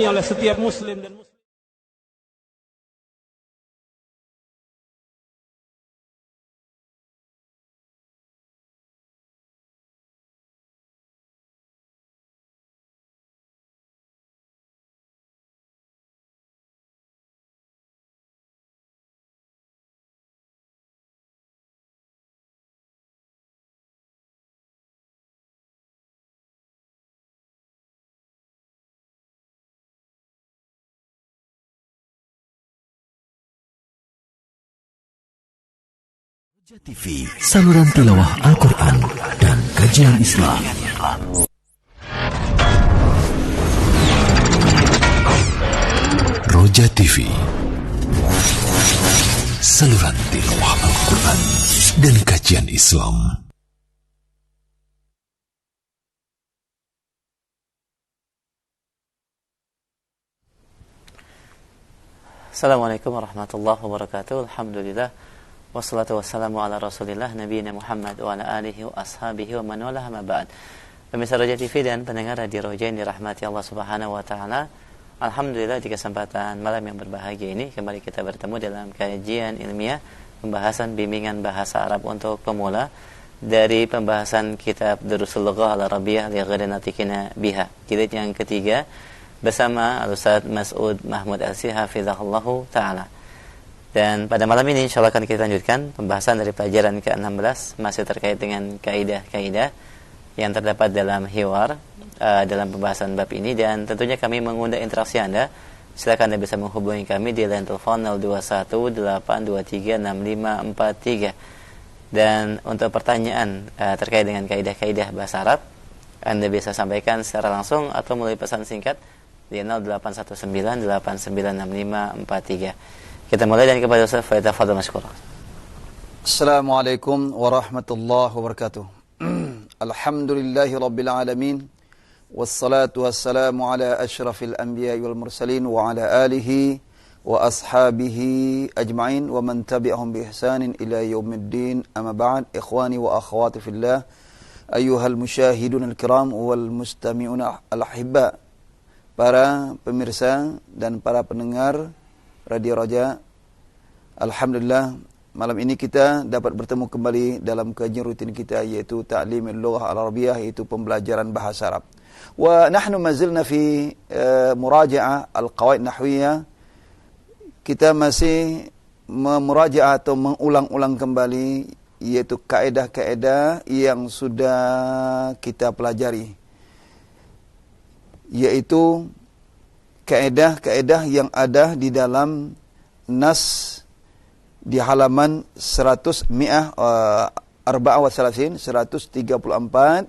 oleh setiap muslim dan muslim. Roja TV, saluran tilawah Al-Quran dan kajian Islam. Roja TV, saluran tilawah Al-Quran dan kajian Islam. Assalamualaikum warahmatullahi wabarakatuh. Alhamdulillah. Wassalatu wassalamu ala rasulillah nabiyina Muhammad wa ala alihi wa ashabihi wa man wala ma ba'd. Pemirsa Roja TV dan pendengar Radio Roja yang dirahmati Allah Subhanahu wa taala. Alhamdulillah di kesempatan malam yang berbahagia ini kembali kita bertemu dalam kajian ilmiah pembahasan bimbingan bahasa Arab untuk pemula dari pembahasan kitab Durusul Lughah Al-Arabiyyah li ghairi natikina biha. Jilid yang ketiga bersama Al-Ustaz Mas'ud Mahmud Al-Si hafizahullahu taala. Dan pada malam ini insyaallah akan kita lanjutkan pembahasan dari pelajaran ke-16 masih terkait dengan kaidah-kaidah yang terdapat dalam hiwar dalam pembahasan bab ini, dan tentunya kami mengundang interaksi Anda. Silakan Anda bisa menghubungi kami di line telepon 0218236543. Dan untuk pertanyaan terkait dengan kaidah-kaidah bahasa Arab, Anda bisa sampaikan secara langsung atau melalui pesan singkat di 0819896543. Kita mulai dan kepada Ustaz Faida Fadl Mashkur. Assalamualaikum warahmatullahi wabarakatuh. Alhamdulillahi rabbil alamin. Wassalatu wassalamu ala asyrafil anbiya'i wal mursalin wa ala alihi wa ashabihi ajma'in wa man tabi'ahum bi ihsanin ila yaumiddin. Amma ba'd, ikhwani wa akhwati fillah, ayyuhal musyahidun al-kiram wal mustami'una al-ahibba, para pemirsa dan para pendengar Radio Roja. Alhamdulillah, malam ini kita dapat bertemu kembali dalam kajian rutin kita, yaitu Ta'limul Lughah Al-Arabiyyah, yaitu pembelajaran bahasa Arab. Wa nahnu mazilna fi muraja'ah al-qawaid nahwiyah. Kita masih memuraja'ah atau mengulang-ulang kembali, yaitu kaedah-kaedah yang sudah kita pelajari, yaitu kaedah-kaedah yang ada di dalam nas di halaman 134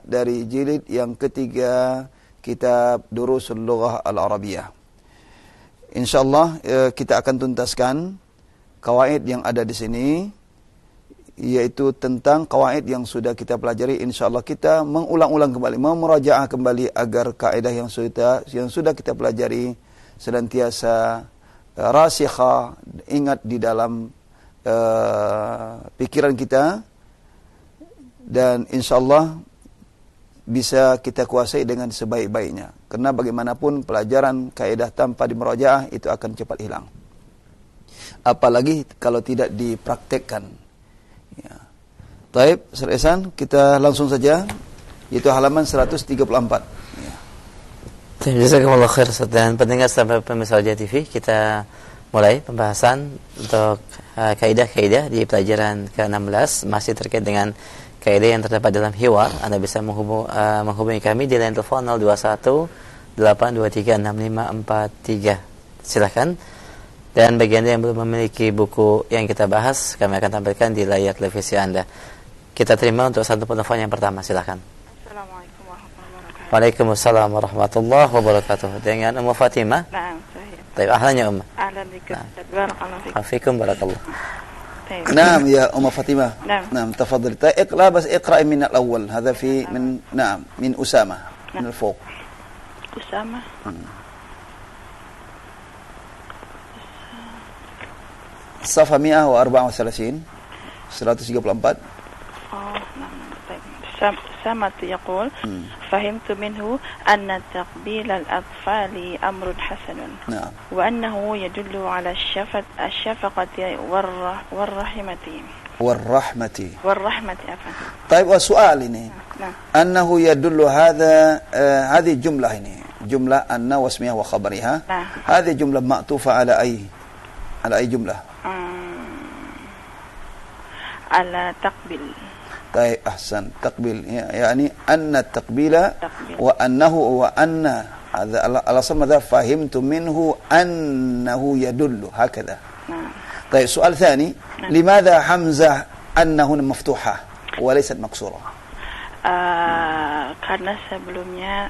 dari jilid yang ketiga kitab Durusul Lughah Al-Arabiyyah. Insyaallah kita akan tuntaskan kawaid yang ada di sini, yaitu tentang kawaid yang sudah kita pelajari. Insyaallah kita mengulang-ulang kembali, memurajaah kembali agar kaedah yang sudah kita pelajari senantiasa rasikha, ingat di dalam pikiran kita, dan insyaallah bisa kita kuasai dengan sebaik-baiknya. Karena bagaimanapun pelajaran kaedah tanpa dimurajaah itu akan cepat hilang, apalagi kalau tidak dipraktekkan. Ya. Taib, Sir kita langsung saja, yaitu halaman 134. Jazakumullah khair. Dan pendengar sampai pemirsa Roja TV, kita mulai pembahasan untuk kaidah-kaidah di pelajaran ke-16 masih terkait dengan kaidah yang terdapat dalam hiwar. Anda bisa menghubungi kami di line telepon 0218236543. Silakan. Dan bagi Anda yang belum memiliki buku yang kita bahas, kami akan tampilkan di layar televisi Anda. Kita terima untuk satu penelpon yang pertama, silakan. Waalaikumsalam warahmatullahi wabarakatuh. Dengan Ummu Fatimah? Naam, sahih. Baik, ahlan ya Ummu. Ahlan bikum. Barakallahu fikum. Afikum barakallah. نعم يا أم فاطمة. نعم تفضل. اقرأ بس اقرأ من الأول. هذا في من من أسامة من الفوق. أسامة. صفحة 134 134. نعم طيب. أسامة يقول فهمت منه أن تقبيل الأطفال أمر حسن نعم وأنه يدل على الشفقة والرحمة والرحمة أفهم. طيب وسؤال ini نعم أنه يدل هذه الجملة ini جملة أن واسمها وخبرها نعم. هذه جملة معطوفة على أي جملة على تقبل طيب أحسن تقبيل يعني أن التقبيل وأن هذا الأصل ماذا فهمت منه أنه يدل هكذا نعم. طيب سؤال ثاني لماذا حمزة أنه مفتوحة وليست مكسورة karena sebelumnya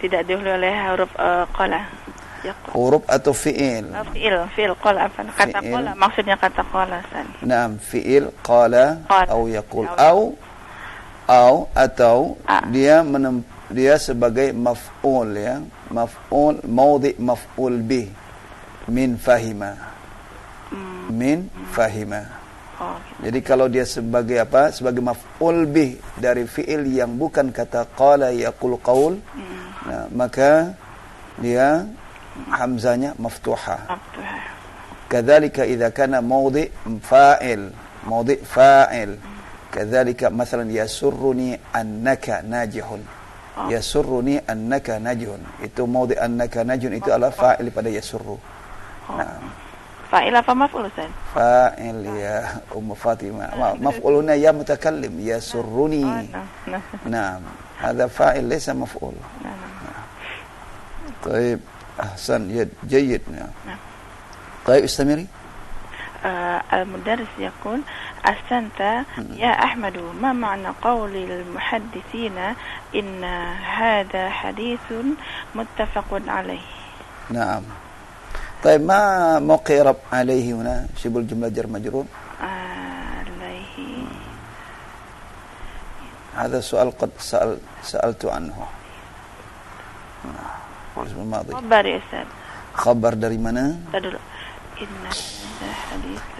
tidak dihulu oleh huruf qala. huruf atau fi'il Fi'il qala apa kata qala maksudnya kata qala san. Naam fi'il qala atau yaqul atau dia sebagai maf'ul ya maf'ul maudhi maf'ul bih min fahima Oh, jadi kalau dia sebagai apa sebagai maf'ul bih dari fi'il yang bukan kata qala yaqul qaul nah, maka dia hamzanya maftuha kadzalika idza kana mawdi' fa'il kadzalika masalan yasurruni annaka najihun itu mawdi' annaka najihun itu adalah fa'il pada yasurru nah fa'il apa maf'ul Ustaz? Fa'il ya Ummu Fatimah maf'uluna ya mutakallim yasurruni nah hadha fa'il laysa maf'ul طيب أحسن جيد طيب استمري المدرس يقول أحسنت يا أحمد ما معنى قول المحدثين إن هذا حديث متفق عليه نعم طيب ما موقع رب عليه هنا شبه الجملة جر مجرور عليه هذا سؤال قد سألت عنه الماضي خبر يا أستاذ خبر dari mana إن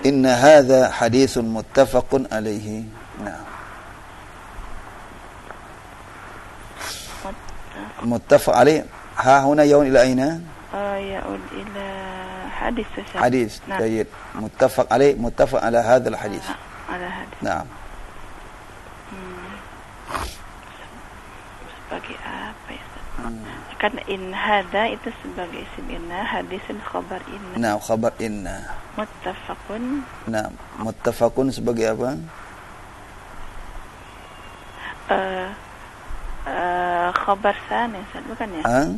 إن هذا حديث هذا حديث متفق عليه نعم متفق عليه ها هنا يعود إلى أين يعود إلى حديث نعم. جيد متفق عليه متفق على هذا الحديث على هذا نعم sebagai apa ya karena in hada itu sebagai isim inna hadis khabar inna nah khabar inna muttafaqun nah muttafaqun sebagai apa khabar sani bukan ya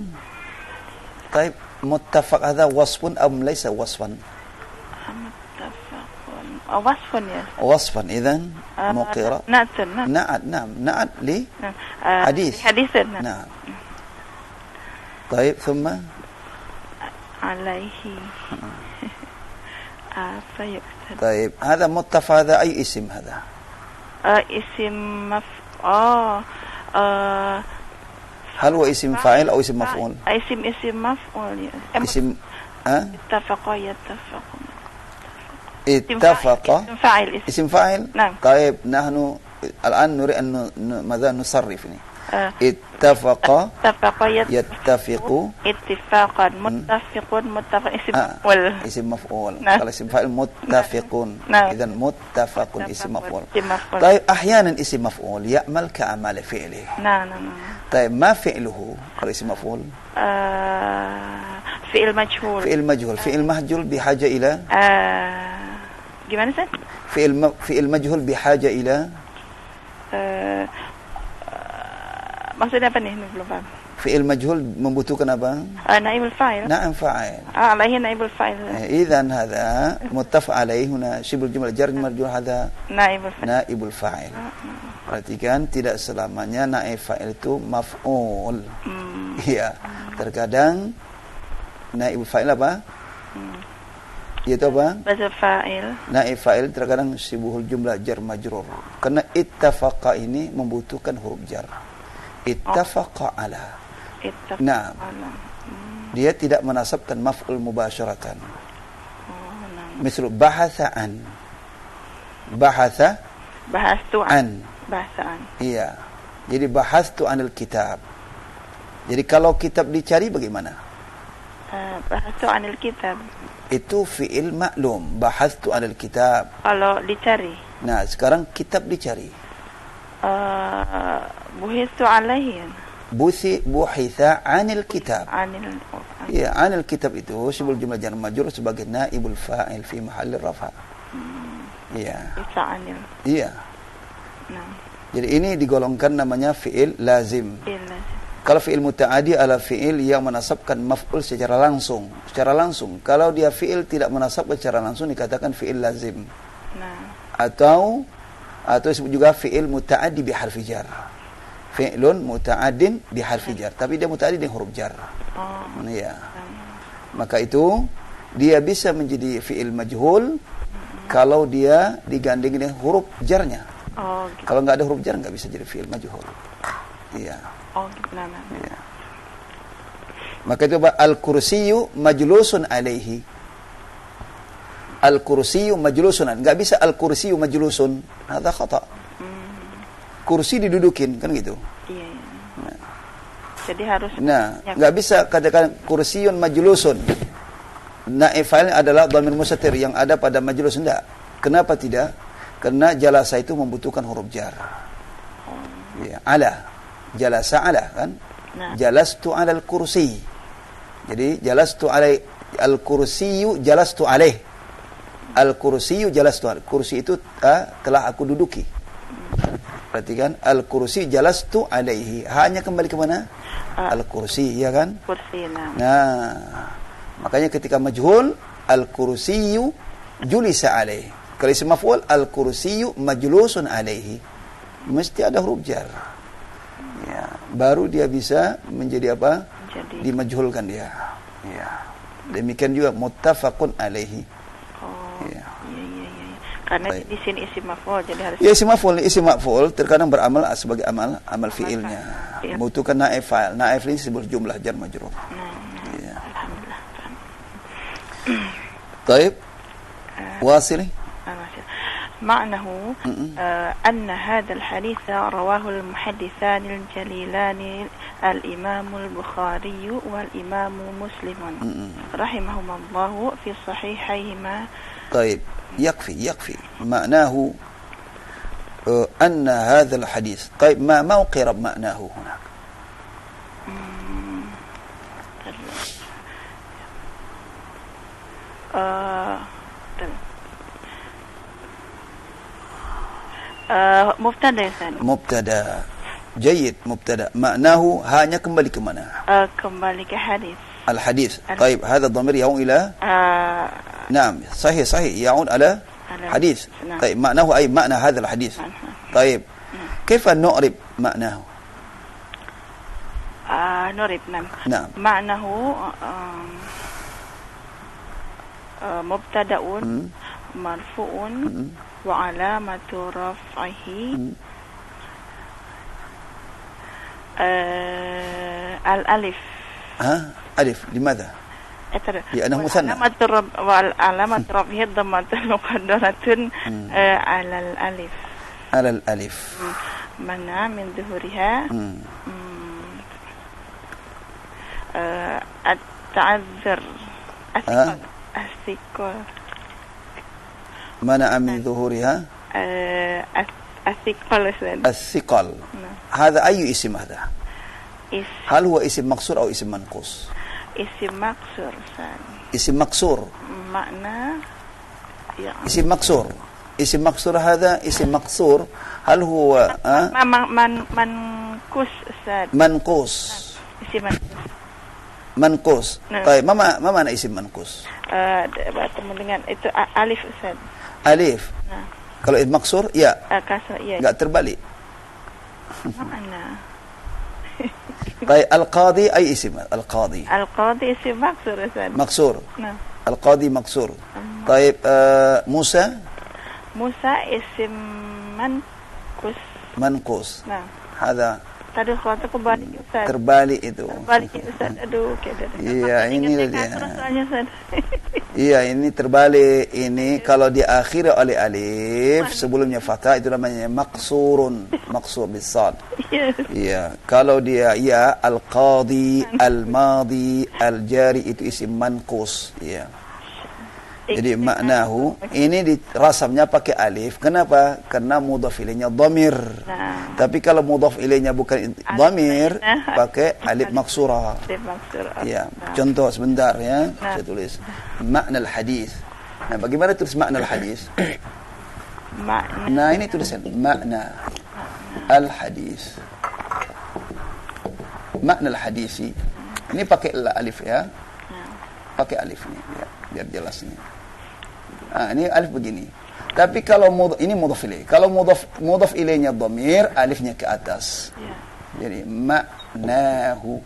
طيب متفق هذا وصف أم ليس وصفا متفق وصفا يا وصفا إذن مقرة نعت لي حديث نعم طيب ثم عليه طيب هذا متفق هذا أي اسم هذا اسم هل هو اسم فاعل أو اسم مفعول اسم مفعول اسم اتفق اسم فاعل نعم طيب نحن الآن نريد أن ماذا نصرف اتفق يتفق اتفاقا متفق اسم مفعول اسم مفعول نعم. قال اسم فاعل متفق نعم. إذا متفق اسم مفعول مفعول. طيب أحيانا اسم مفعول يعمل كأعمال فعله نعم طيب ما فعله قال اسم مفعول فعل مجهول فعل مجهول بحاجة إلى gimana Ustaz? فعل مجهول بحاجة إلى maksudnya apa nih? Belum paham. Fi'il majhul membutuhkan apa? Naibul fa'il. Na'am fa'il. عليه naibul fa'il. إذن هذا متفق عليه هنا شبه الجملة جر مجرور هذا naibul fa'il. Perhatikan tidak selamanya naib fa'il itu maf'ul. Iya. Terkadang naibul fa'il apa? Itu apa? Bahasa fa'il. Naib fa'il terkadang sibukul jumlah jar majrur. Karena ittafaqa ini membutuhkan huruf jar. Ittafaqa ala. Nah, dia tidak menasabkan maf'ul mubasyaratan. Misal bahatha an. Bahastu an. Iya. Jadi bahastu anil kitab. Jadi kalau kitab dicari bagaimana? Bahastu anil kitab. Itu fi'il maklum. Bahastu anil kitab. Kalau dicari. Nah, sekarang kitab dicari. Buhistu alaihi. Buhitha anil kitab. Anil. Ya, anil kitab itu sebelum jumlah jar majrur sebagai naibul fa'il fi mahalli rafa. Iya. Bisa anil. Iya. Nah. Jadi ini digolongkan namanya fi'il lazim. Fi'il lazim. Kalau fi'il muta'adi adalah fi'il yang menasabkan maf'ul secara langsung. Secara langsung. Kalau dia fi'il tidak menasabkan secara langsung dikatakan fi'il lazim. Nah. Atau disebut juga fi'il muta'adi bi harfi jar. Fi'lun muta'adin bi harfi jar. Tapi dia muta'adi dengan huruf jar. Oh. Iya. Maka itu dia bisa menjadi fi'il majhul kalau dia digandeng dengan huruf jarnya. Oh, gitu. Kalau nggak ada huruf jar nggak bisa jadi fi'il majhul. Iya. Oh, gitu. Nah. Ya. Maka itu al-kursiyyu majlusun alaihi. Al-kursiyyu majlusun. Enggak bisa al-kursiyyu majlusun. Hadza khata. Kursi didudukin, kan gitu. Iya. Nah. Jadi harus enggak bisa katakan kursiyun majlusun. Naib fa'il adalah dhamir mustatir yang ada pada majlus, enggak. Kenapa tidak? Karena jalasa itu membutuhkan huruf jar. Ya, ala. Jalasa ala kan? Nah. Jalastu alal kursi. Jadi jalastu alai al-kursiyyu jalastu alaih. Al-kursiyyu jalastu alaih. Kursi itu telah aku duduki. Perhatikan al-kursi jalastu alaihi. Hanya kembali ke mana? Al-kursi, ya kan? Kursi. Nah, makanya ketika majhul al-kursiyyu julisa alaihi. Kalau isim maf'ul al-kursiyyu majlusun alaihi. Mesti ada huruf jar. Ya, baru dia bisa menjadi apa? Dimajhulkan dia. Ya. Demikian juga muttafaqun alaihi. Oh. Ya. Iya. Karena Baik. di sini isim maf'ul jadi harus. Ya, isim maf'ul terkadang beramal sebagai amal fiilnya. Iya. Membutuhkan naib fa'il. Naib ini sebuah jumlah jar majrur. Ya. Alhamdulillah. Taib. Wasili. معنه أن هذا الحديث رواه المحدثان الجليلان الإمام البخاري والإمام مسلم رحمهما الله في صحيحيهما. طيب يكفي معناه أن هذا الحديث. طيب ما قرب معناه هناك؟ Mubtada. Jayyid, mubtada. Ma'nahu hanya kembali ke mana? Kembali ke hadis. Al-hadis. Baik, hadha dhamir yaun ila Naam, sahih yaun ala hadis. Baik, ma'nahu ay ma'na hadha al-hadis. Baik. Kaifa nu'rib ma'nahu? نريد نعم معناه مبتدأ مرفوع وعلامة رفعه الألف. ألف لماذا؟ لأنه مثنى. وعلامة رفعه الضمة مقدرة على الألف. على الألف. منع من ظهورها التعذر الثقل. منع من ظهورها الثقل. هذا أي اسم هذا؟ هل هو اسم مقصور أو اسم منقوص؟ اسم مقصور. اسم مقصور. معنى اسم مقصور. اسم مقصور هذا اسم مقصور. هل هو منقوص أستاذ؟ منقوص. اسم منقوص. طيب ما معنى اسم منقوص؟ bertemu dengan itu alif Ustaz. Alif. Kalau itu maksur ya. Kasrah ya. Enggak terbalik. Mana? Baik, al-qadi ay isim al-qadi. Al-qadi isim maksur Ustaz. Maksur. Nah. Al-qadi maksur. Baik, Musa? Musa isim manqus. Nah. Hada. Tadi kata kebalik Ustaz. Terbalik itu. Terbalik Ustaz. Aduh, iya, ini dia. Soalnya Ustaz. Iya, ini terbalik. Ini kalau diakhiri oleh alif sebelumnya fathah itu namanya maksurun, maksur bisad. Iya. Iya, kalau dia ya al-qadi, al-madi, al-jari itu isim manqus. Iya. Jadi maknahu ini dirasamnya pakai alif. Kenapa? Karena mudhaf ilaihnya dhamir. Nah, Tapi kalau mudhaf ilaihnya bukan dhamir, pakai alif maksura. alif maksur. Ya, Nah, contoh sebentar ya. Nah. Saya tulis makna al-hadis. Nah, bagaimana tulis makna al-hadis? makna Nah, ini tulisan makna al-hadis. Makna al-hadisi. Ini pakai alif ya. Pakai alif ini ya, biar jelas ini. Nah, ini alif begini. Tapi kalau ini mudhaf ilaih. Kalau mudhaf ilaihnya dhamir, alifnya ke atas. ya. Jadi maknahu.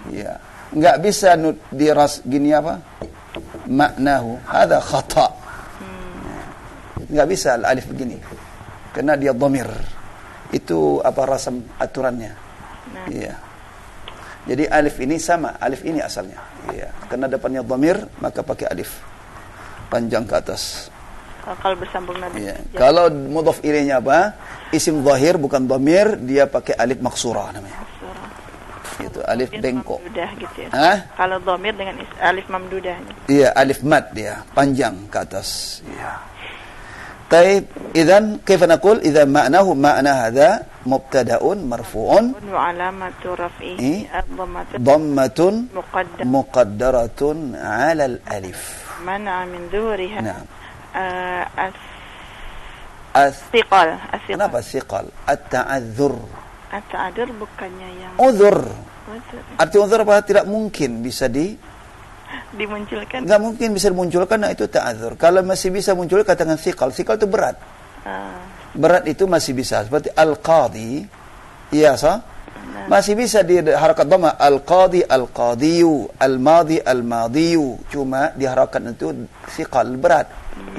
Ya. Enggak bisa diras gini apa? Maknahu. Hada khata. Enggak bisa alif begini. Karena dia dhamir. Itu apa rasam aturannya. Nah. Iya. Jadi alif ini sama, alif ini asalnya. Iya. Karena depannya dhamir, maka pakai alif panjang ke atas. Kalau bersambung nanti. Iya. Kalau mudhaf ilaihnya apa? Isim zahir bukan dhamir, dia pakai alif maksurah namanya. Itu alif bengkok. Mamdudah gitu ya. Hah? Kalau dhamir dengan alif mamdudah. Iya, alif mad dia, panjang ke atas. Iya. Taib, idzan kaifa naqul idza ma'nahu ma'na hadza mubtada'un marfu'un Wa alamatu raf'ihi ad-dhammatu dhammatun muqaddam muqaddaratun 'ala al-alif. man'a min dhuhriha Naam. as-thiqal. Kenapa siqal? At-ta'adzur. At-ta'adur bukannya yang Uzur. Arti uzur apa? Tidak mungkin bisa dimunculkan. Enggak mungkin bisa dimunculkan, nah itu ta'adzur. Kalau masih bisa muncul katakan siqal. Siqal itu berat. Berat itu masih bisa. Seperti al-qadi. Iya, sah? Masih bisa di harakat dhamma al-qadi al-qadiyu, al-madi al-madiyu. Cuma di harakat itu siqal berat.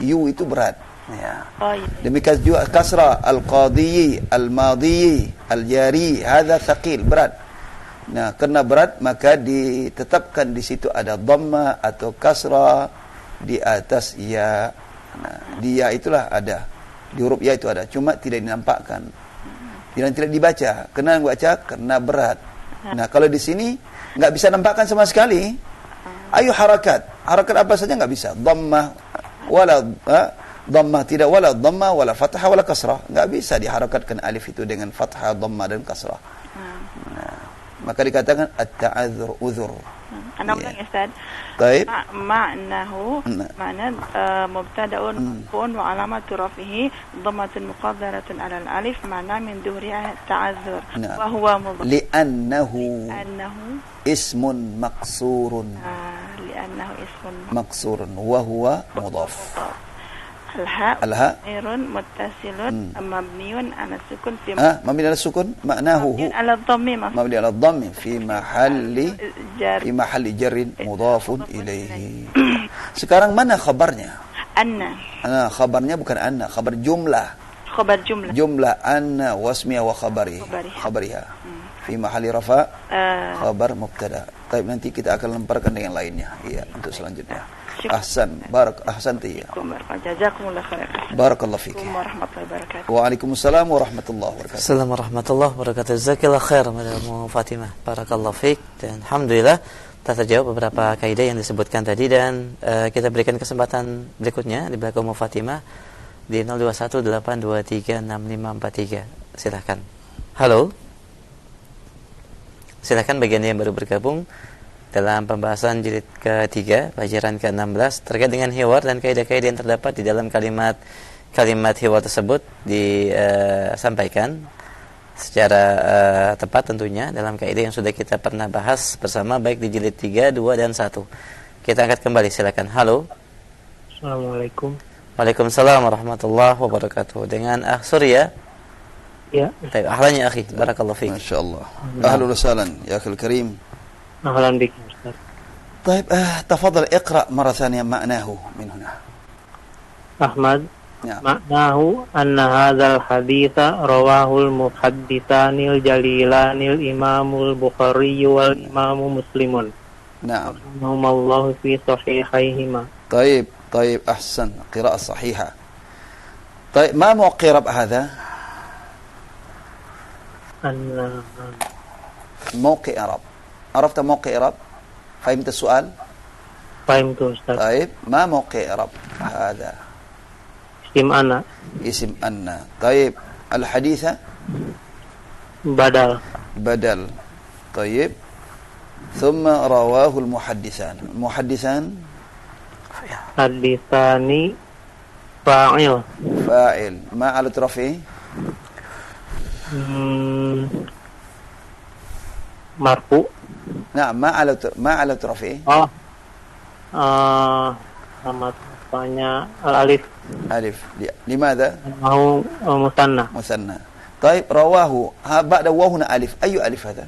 Yu itu berat. Ya. Oh iya. Demikian juga kasra al-qadi, al-madi, al-jari, hadza thaqil, berat. Nah, karena berat maka ditetapkan di situ ada dhamma atau kasra di atas ya. Nah, di ya itulah ada. Di huruf ya itu ada, cuma tidak dinampakkan. Dan tidak dibaca. Kenapa baca? Karena berat. Nah, kalau di sini enggak bisa nampakkan sama sekali. Ayo harakat. Harakat apa saja enggak bisa. Dhammah wala dhammah tidak, wala dhammah wala fathah wala kasrah. Enggak bisa diharakatkan alif itu dengan fathah, dhammah dan kasrah. Nah, maka dikatakan at-ta'adzur, uzur. Anda ulang ya, Ustaz. Baik. Ma'nahu makna mubtada'un marfu'un wa alamatu rafihi dhammatun muqaddaratun 'ala al-alif ma'na min dhuhriha ta'azzur wa huwa mudhaf Li'annahu annahu ismun maksurun. li'annahu ismun Maksurun wa huwa mudhaf. al-ha Al-ha irun muttasilun mabniun 'ala sukun fi mabni ala sukun maknahu mabniun 'ala dhammi mabni ala dhammi fi mahalli jar fi mahalli jarrin mudhafun ilaihi. Sekarang mana khabarnya? anna Khabarnya bukan anna, khabar jumlah. khabar jumlah Jumlah anna wasmiya wa khabariha. Fi mahalli rafa khabar mubtada. Baik, nanti kita akan lemparkan dengan lainnya. Iya, untuk selanjutnya. Ahsan, ahsanti ya. jazakumullah khairan. Barakallahu fiki. Warahmatullahi wabarakatuh. Waalaikumsalam warahmatullahi wabarakatuh. Assalamualaikum warahmatullahi wabarakatuh. Jazakallah khair Madam Fatimah. Barakallahu fiik. Dan alhamdulillah telah terjawab beberapa kaidah yang disebutkan tadi, dan kita berikan kesempatan berikutnya di belakang Fatimah di 0218236543. Silakan. Halo. Silakan bagian yang baru bergabung dalam pembahasan jilid ketiga, pelajaran ke-16 terkait dengan hiwar dan kaidah-kaidah yang terdapat di dalam kalimat hiwar tersebut disampaikan secara tepat tentunya dalam kaidah yang sudah kita pernah bahas bersama baik di jilid 3, 2 dan 1. Kita angkat kembali, silakan. Halo. Assalamualaikum. Waalaikumsalam warahmatullahi wabarakatuh. Dengan Surya. Ya. Baik, ahlan ya akhi. Barakallahu fiik. Masyaallah. Ahlan wa sahlan ya akhil karim. Ahlan bik, Ustaz. طيب تفضل اقرأ مرة ثانية معناه من هنا. Ahmad, نعم. maknahu anna hadzal haditha rawahul muhadditsanil jalilanil imamul Bukhari wal imamu Muslimun. Naam. Rahimahumallahu fi sahihaihima. طيب أحسن قراءة صحيحة. طيب ما موقع رب هذا؟ موقع رب. عرفت موقع رب؟ فهمت السؤال؟ فهمت أستاذ. طيب ما موقع رب هذا؟ اسم أنا. اسم أن. طيب الحديث؟ بدل. طيب ثم رواه المحدثان. Hadisani fa'il. ما على رفعه؟ Marfu. نعم ما على رفعه؟ Sama tanya alif. لماذا؟ Mau musanna. مثنى. طيب رواه بعد واو هنا ألف. أي ألف هذا؟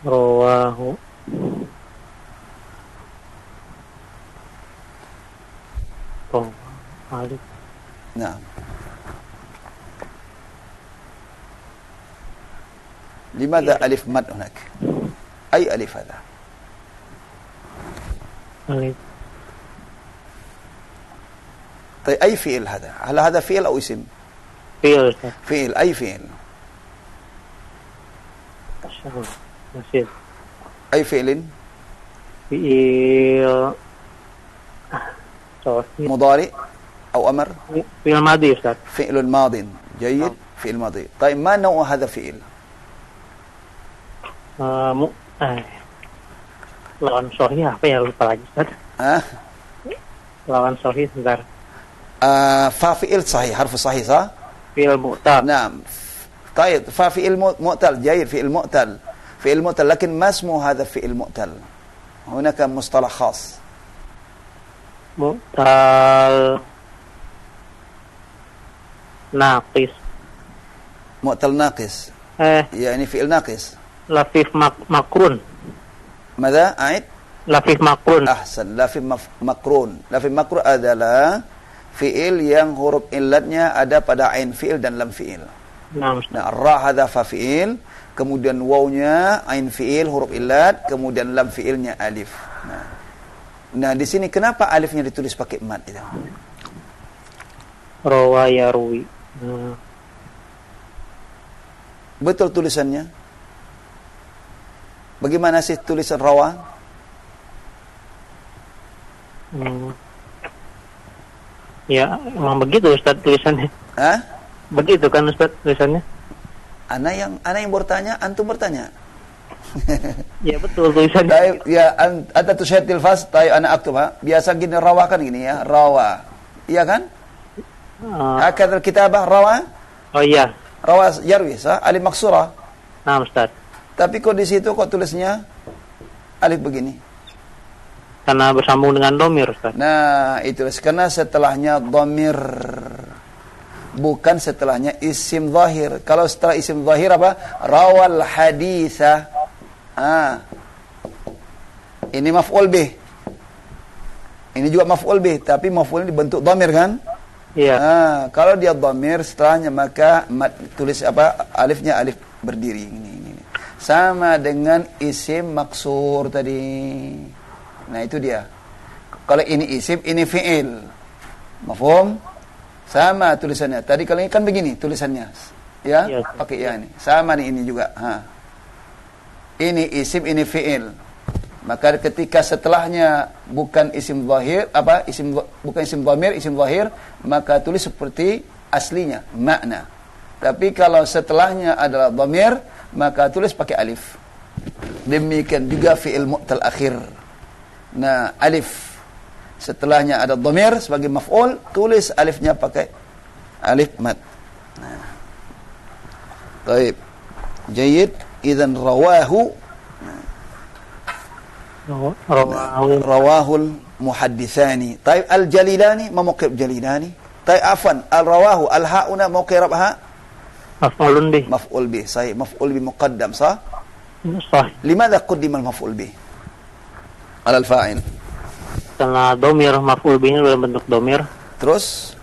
Rawahu. Alif. نعم. لماذا ألف مد هناك؟ أي ألف هذا؟ Alif. طيب أي فعل هذا؟ هل هذا فعل أو اسم؟ Fi'il. فعل. أي فعل؟ Masih. أي فعل؟ Fi'il. مضارع أو أمر؟ Fi'il madi Ustaz. فعل ماض. جيد. فعل ماضي. طيب ما نوع هذا فعل؟ Lawan sahih apa ya, lupa lagi Ustaz. Lawan sahih sebentar. فاعل صحيح. حرف صحيح صح؟ Fi'il mu'tal. نعم. طيب فاعل مؤتل. جيد. فعل مؤتل لكن ما اسمه هذا فعل مؤتل؟ هناك مصطلح خاص. Mu'tal naqis. مؤتل ناقص. يعني فعل ناقص. Lafif makrun. ماذا؟ أعد. Lafif makrun. Ahsan. Lafif makrun. Lafif makrun adalah fi'il yang huruf illatnya ada pada ain fi'il dan lam fi'il. Nah, ra hadza fa fi'il, kemudian wawnya ain fi'il huruf illat, kemudian lam fi'ilnya alif. Nah, di sini kenapa alifnya ditulis pakai mad itu? Rawa yarwi. Betul tulisannya? Bagaimana sih tulisan rawa? Ya, emang begitu Ustaz tulisannya. Begitu kan Ustaz tulisannya? Ana yang bertanya, antum bertanya. Ya betul tulisannya. Taib, ya anta tusyahid tilfas, taib ana aktubha. Biasa gini rawa kan gini ya, rawa. Iya kan? Hakadha kitabah rawa? Oh iya. Rawa yarwi, alif maksura. Nah, Ustaz. Tapi kok di situ kok tulisnya alif begini? Karena bersambung dengan domir, Ustaz. Nah, itu karena setelahnya domir, bukan setelahnya isim zahir. Kalau setelah isim zahir apa? Rawal haditha. Ini maf'ul bih. Ini juga maf'ul bih, tapi maf'ul dibentuk domir kan? Iya. Kalau dia domir setelahnya maka tulis apa? Alifnya alif berdiri ini. Sama dengan isim maksur tadi. Nah, itu dia. Kalau ini isim, ini fi'il. Mafhum? Sama tulisannya. Tadi kalau ini kan begini tulisannya. Ya? Yes. Pakai ya ini. Sama nih ini juga. Ini isim, ini fi'il. Maka ketika setelahnya bukan isim zahir, bukan isim dhamir, isim zahir, maka tulis seperti aslinya, makna. Tapi kalau setelahnya adalah dhamir, maka tulis pakai alif. Demikian juga fi'il mu'tal akhir. Nah, alif setelahnya ada dhamir sebagai maf'ul, tulis alifnya pakai alif mad. Nah. Baik. Jayyid, idzan rawahu rawahul muhadditsani. Baik, al-jalilani ma mawqif jalilani? Baik, afwan, al-rawahu al-hauna mawqif ha? Maf'ulun bih. Maf'ul bih, sahih. Maf'ul bih muqaddam, sah? Sahih. Limadha qaddima al-maf'ul bih ala al-fa'il? Karena domir, maf'ul bih dalam bentuk domir. Terus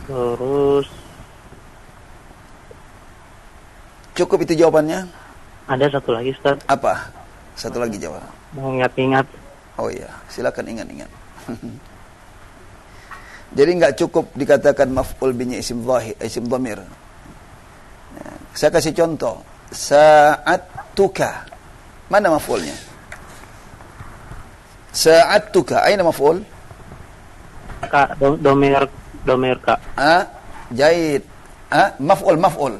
Terus cukup itu jawabannya? Ada satu lagi Ustaz. Apa? Satu lagi jawab. Mengingat-ingat. Oh iya, silakan ingat-ingat. Jadi nggak cukup dikatakan maf'ul bihi isim zahir, isim dhamir. Ya, saya kasih contoh. Sa'atuka. Mana maf'ulnya? Sa'atuka, aina maf'ul? Kak, domir Kak. Jaid. Maf'ul.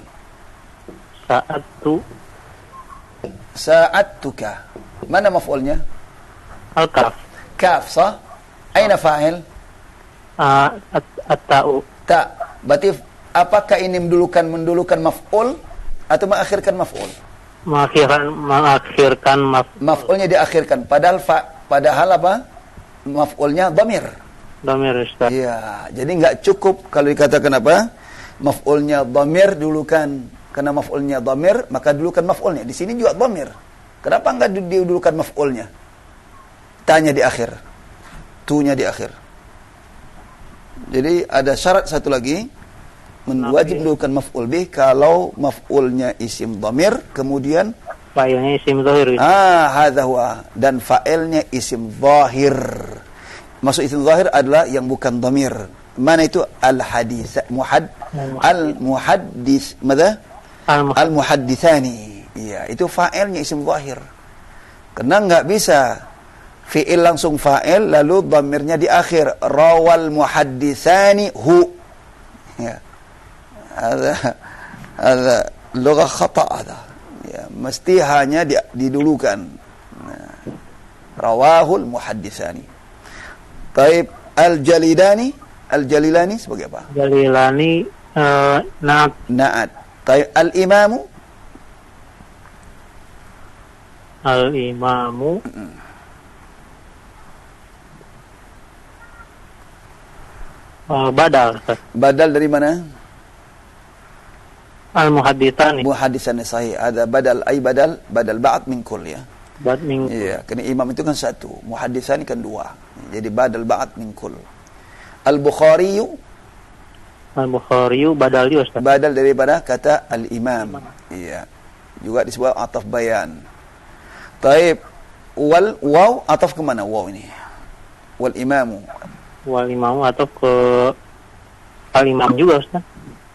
Sa'atuka. Mana maf'ulnya? Al-kaf. Kaf, sah? Aina fa'il? At-ta'u. Ta. Berarti apakah ini mendulukan maf'ul atau mengakhirkan maf'ul? Mengakhirkan Maf'ulnya diakhirkan. Padahal apa? Maf'ulnya dhamir. Domir Ustaz. Iya, jadi nggak cukup kalau dikatakan apa? Maf'ulnya dhamir dulukan. Karena maf'ulnya dhamir, maka dulukan maf'ulnya. Di sini juga dhamir. Kenapa nggak didulukan maf'ulnya? Tanya di akhir. Tu-nya di akhir. Jadi ada syarat satu lagi. Wajib dulukan maf'ul bih kalau maf'ulnya isim dhamir, kemudian fa'ilnya isim zahir. Hadza huwa. Dan fa'ilnya isim zahir. Maksud isim zahir adalah yang bukan dhamir. Mana itu? Al-hadis. Al-muhaddis. Mada? Al-muhaddithani. Iya, itu fa'ilnya isim zahir. Karena nggak bisa fi'il langsung fa'il lalu dhamirnya di akhir. Rawal muhaddithani hu. Ya. Ada lugah khata' ada. Ya, mesti hanya didulukan. Nah, rawahul muhaddithani. Taib al-jalilani sebagai apa? Jalilani na'at. Taib al-imamu badal. Badal dari mana? Al-muhadditsani. Muhadditsani sahih. Ada badal badal ba'd min kull ya. Ba'd min. Iya, karena imam itu kan satu, muhadditsani kan dua. Jadi badal ba'd min kull. Al-Bukhari badal juga Ustaz. Badal daripada kata al-imam. Iya. Juga disebut ataf bayan. Taib wal waw ataf ke mana waw ini? Wal imamu ataf ke al-imam juga Ustaz.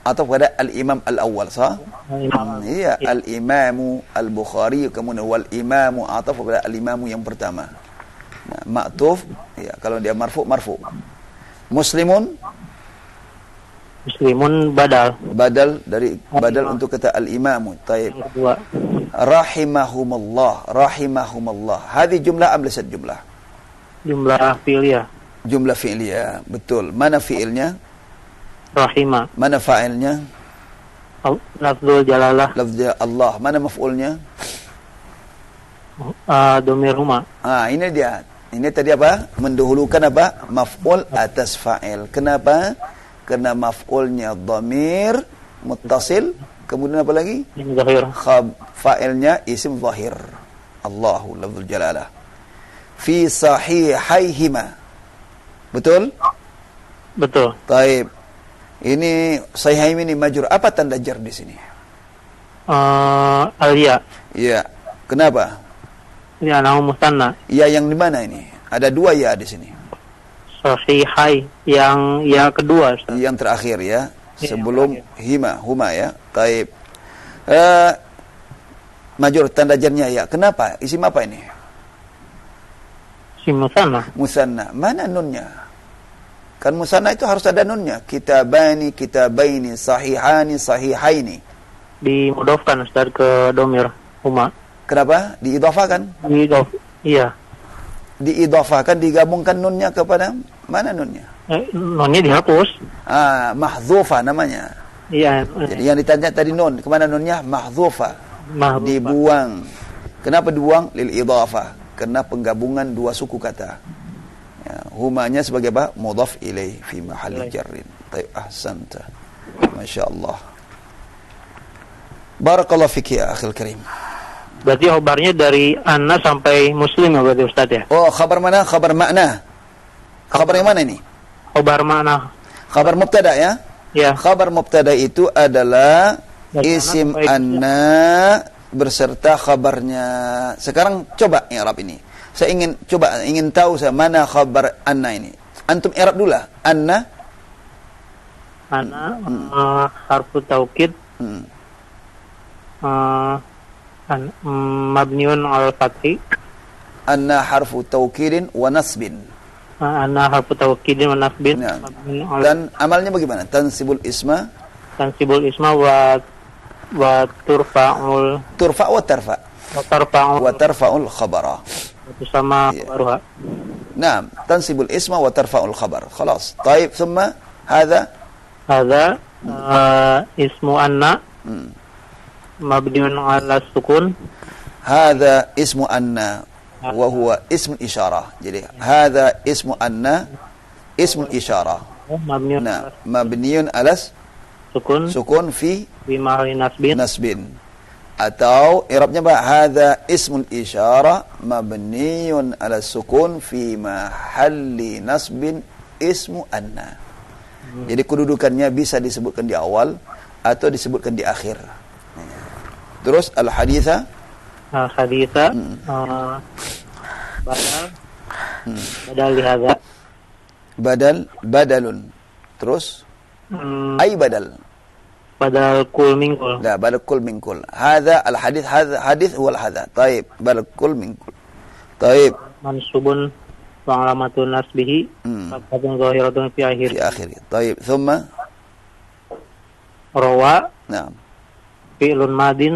Ataf pada al-imam al-awwal sah? Al-imam. Iya, al-imamu al-Bukhari kemudian wal imamu ataf pada al-imamu yang pertama. Nah, ma'tuf ya kalau dia marfu. Muslimun badal untuk kata al-imamu. Taib. Rahimahumullah. Hadhi jumlah am lasat jumlah? Jumlah fi'liyah. Betul. Mana fi'ilnya? Rahimah. Mana fa'ilnya? Lafzul jalalah. Lafzul Allah. Mana maf'ulnya? Domir huma. Ini dia. Ini tadi apa? Mendahulukan apa? Maf'ul atas fa'il. Kenapa? Karena maf'ulnya dhamir muttasil, kemudian apa lagi? Zahir. Fa'ilnya isim zahir. Allahu lafzul jalalah. Fi sahihaihima. Betul? Taib. Ini sahihaim ini majrur. Apa tanda jar di sini? Al-ya. Iya. Kenapa? Ya, nama musanna. Ya yang di mana ini? Ada dua ya di sini. Sahihai yang kedua Ustaz. Yang terakhir ya. Sebelum huma ya. Taib. Majrur tanda jarnya ya. Kenapa? Isim apa ini? Isim musanna. Mana nunnya? Kan musanna itu harus ada nunnya. Kitabani, kitabaini, sahihani, sahihaini. Dimudofkan Ustaz ke domir huma. Kenapa? Diidhafakan? Iya. Diidhafakan, digabungkan nunnya kepada mana nunnya? Nunnya dihapus. Mahdhufa namanya. Iya. Jadi yang ditanya tadi nun, kemana nunnya? Mahdhufa. Dibuang. Kenapa dibuang? Lil idhafah. Karena penggabungan dua suku kata. Ya, humanya sebagai apa? Mudhaf ilaih fi mahalli jarrin. Taib, ahsanta. Masya Allah. Barakallahu fiki ya akhil karim. Berarti khabarnya dari anna sampai muslim ya berarti Ustaz ya? Oh, khabar mana? Khabar makna. Khabar yang mana ini? Khabar makna. Khabar mubtada ya? Ya. Khabar mubtada itu adalah dari isim anna berserta khabarnya. Sekarang coba i'rab ini. Saya ingin tahu mana khabar anna ini. Antum i'rab dulu lah. Anna harfu taukid mabniun al fathi. Anna harfu taukidin wa nasbin. Anna harfu taukidin wa nasbin. Ya. Dan amalnya bagaimana? Tansibul isma wa turfa'ul wa tarfa'ul khabara. Itu sama khabaruha. Naam, tansibul isma wa tarfa'ul khabar. Khalas. Taib, thumma hadha ismu anna mabniun ala sukun. Hadha ismu anna wa huwa ismu isyarah. Jadi hadha ismu anna ismu isyarah. Mabniun ala sukun fi mahalli nasbin. Atau i'rabnya hadha ismul isyarah mabniun ala sukun fi mahalli nasbin ismu anna. Jadi kedudukannya bisa disebutkan di awal atau disebutkan di akhir. Terus al-haditha badal lihada badalun. Terus ay badal kul min kul. لا badal kul min kul. هذا الحديث هذا حديث هو هذا. طيب badal kul min kul. طيب mansubun wa alamatun nasbihi fathatun zahiratun fi akhir. طيب ثم rawa. نعم. fi'lun madin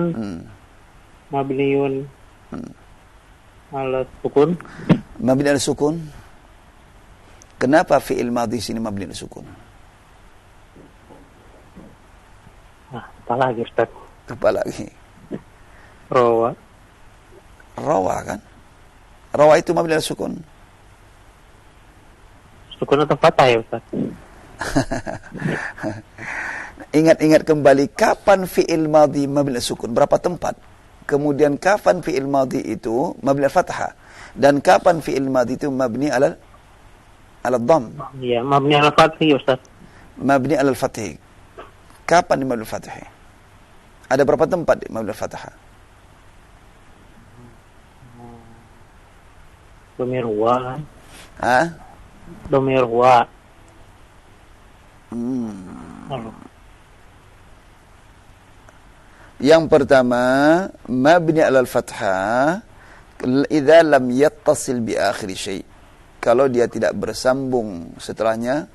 mabniun ala sukun. Mabni ala sukun. Kenapa fi'il madhi sini mabni ala sukun? Apalagi Ustaz? Apalagi? Rawa kan? Rawa itu mabni ala sukun. Sukun atau fathah ya Ustaz? Ingat-ingat kembali kapan fi'il madhi mabni ala sukun, berapa tempat? Kemudian kapan fi'il madhi itu mabni ala fathah dan kapan fi'il madhi itu mabni ala dhamm? Iya, mabni ala fathah ya Ustaz. Mabni ala fathah. Kapan di mabni ala fathah? Ada berapa tempat di mabni ala fathah? Domir huwa. Yang pertama, mabni alal fathah idza lam yattasil bi akhir syai'. Kalau dia tidak bersambung setelahnya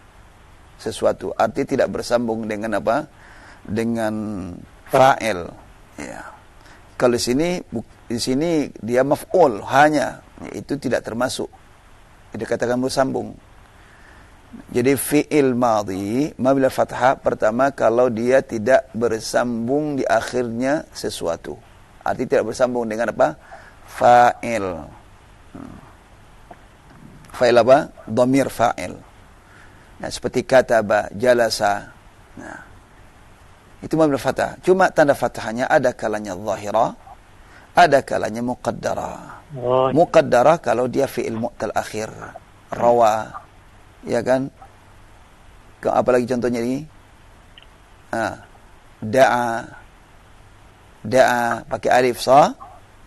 sesuatu, arti tidak bersambung dengan apa? Dengan fa'il. Ya. Kalau di sini dia maf'ul hanya, itu tidak termasuk. Dikatakan bersambung. Jadi fi'il madhi mabni al fathah pertama kalau dia tidak bersambung di akhirnya sesuatu. Arti tidak bersambung dengan apa? Fa'il. Fa'il apa? Dhamir fa'il. Nah, seperti kataba, jalasa. Nah, itu mabni al fathah. Cuma tanda fathahnya ada kalanya zahira, ada kalanya muqaddara. Muqaddara kalau dia fi'il mu'tal akhir. Rawa. Ya kan? Apalagi contohnya ini? Da'a pakai alif sa.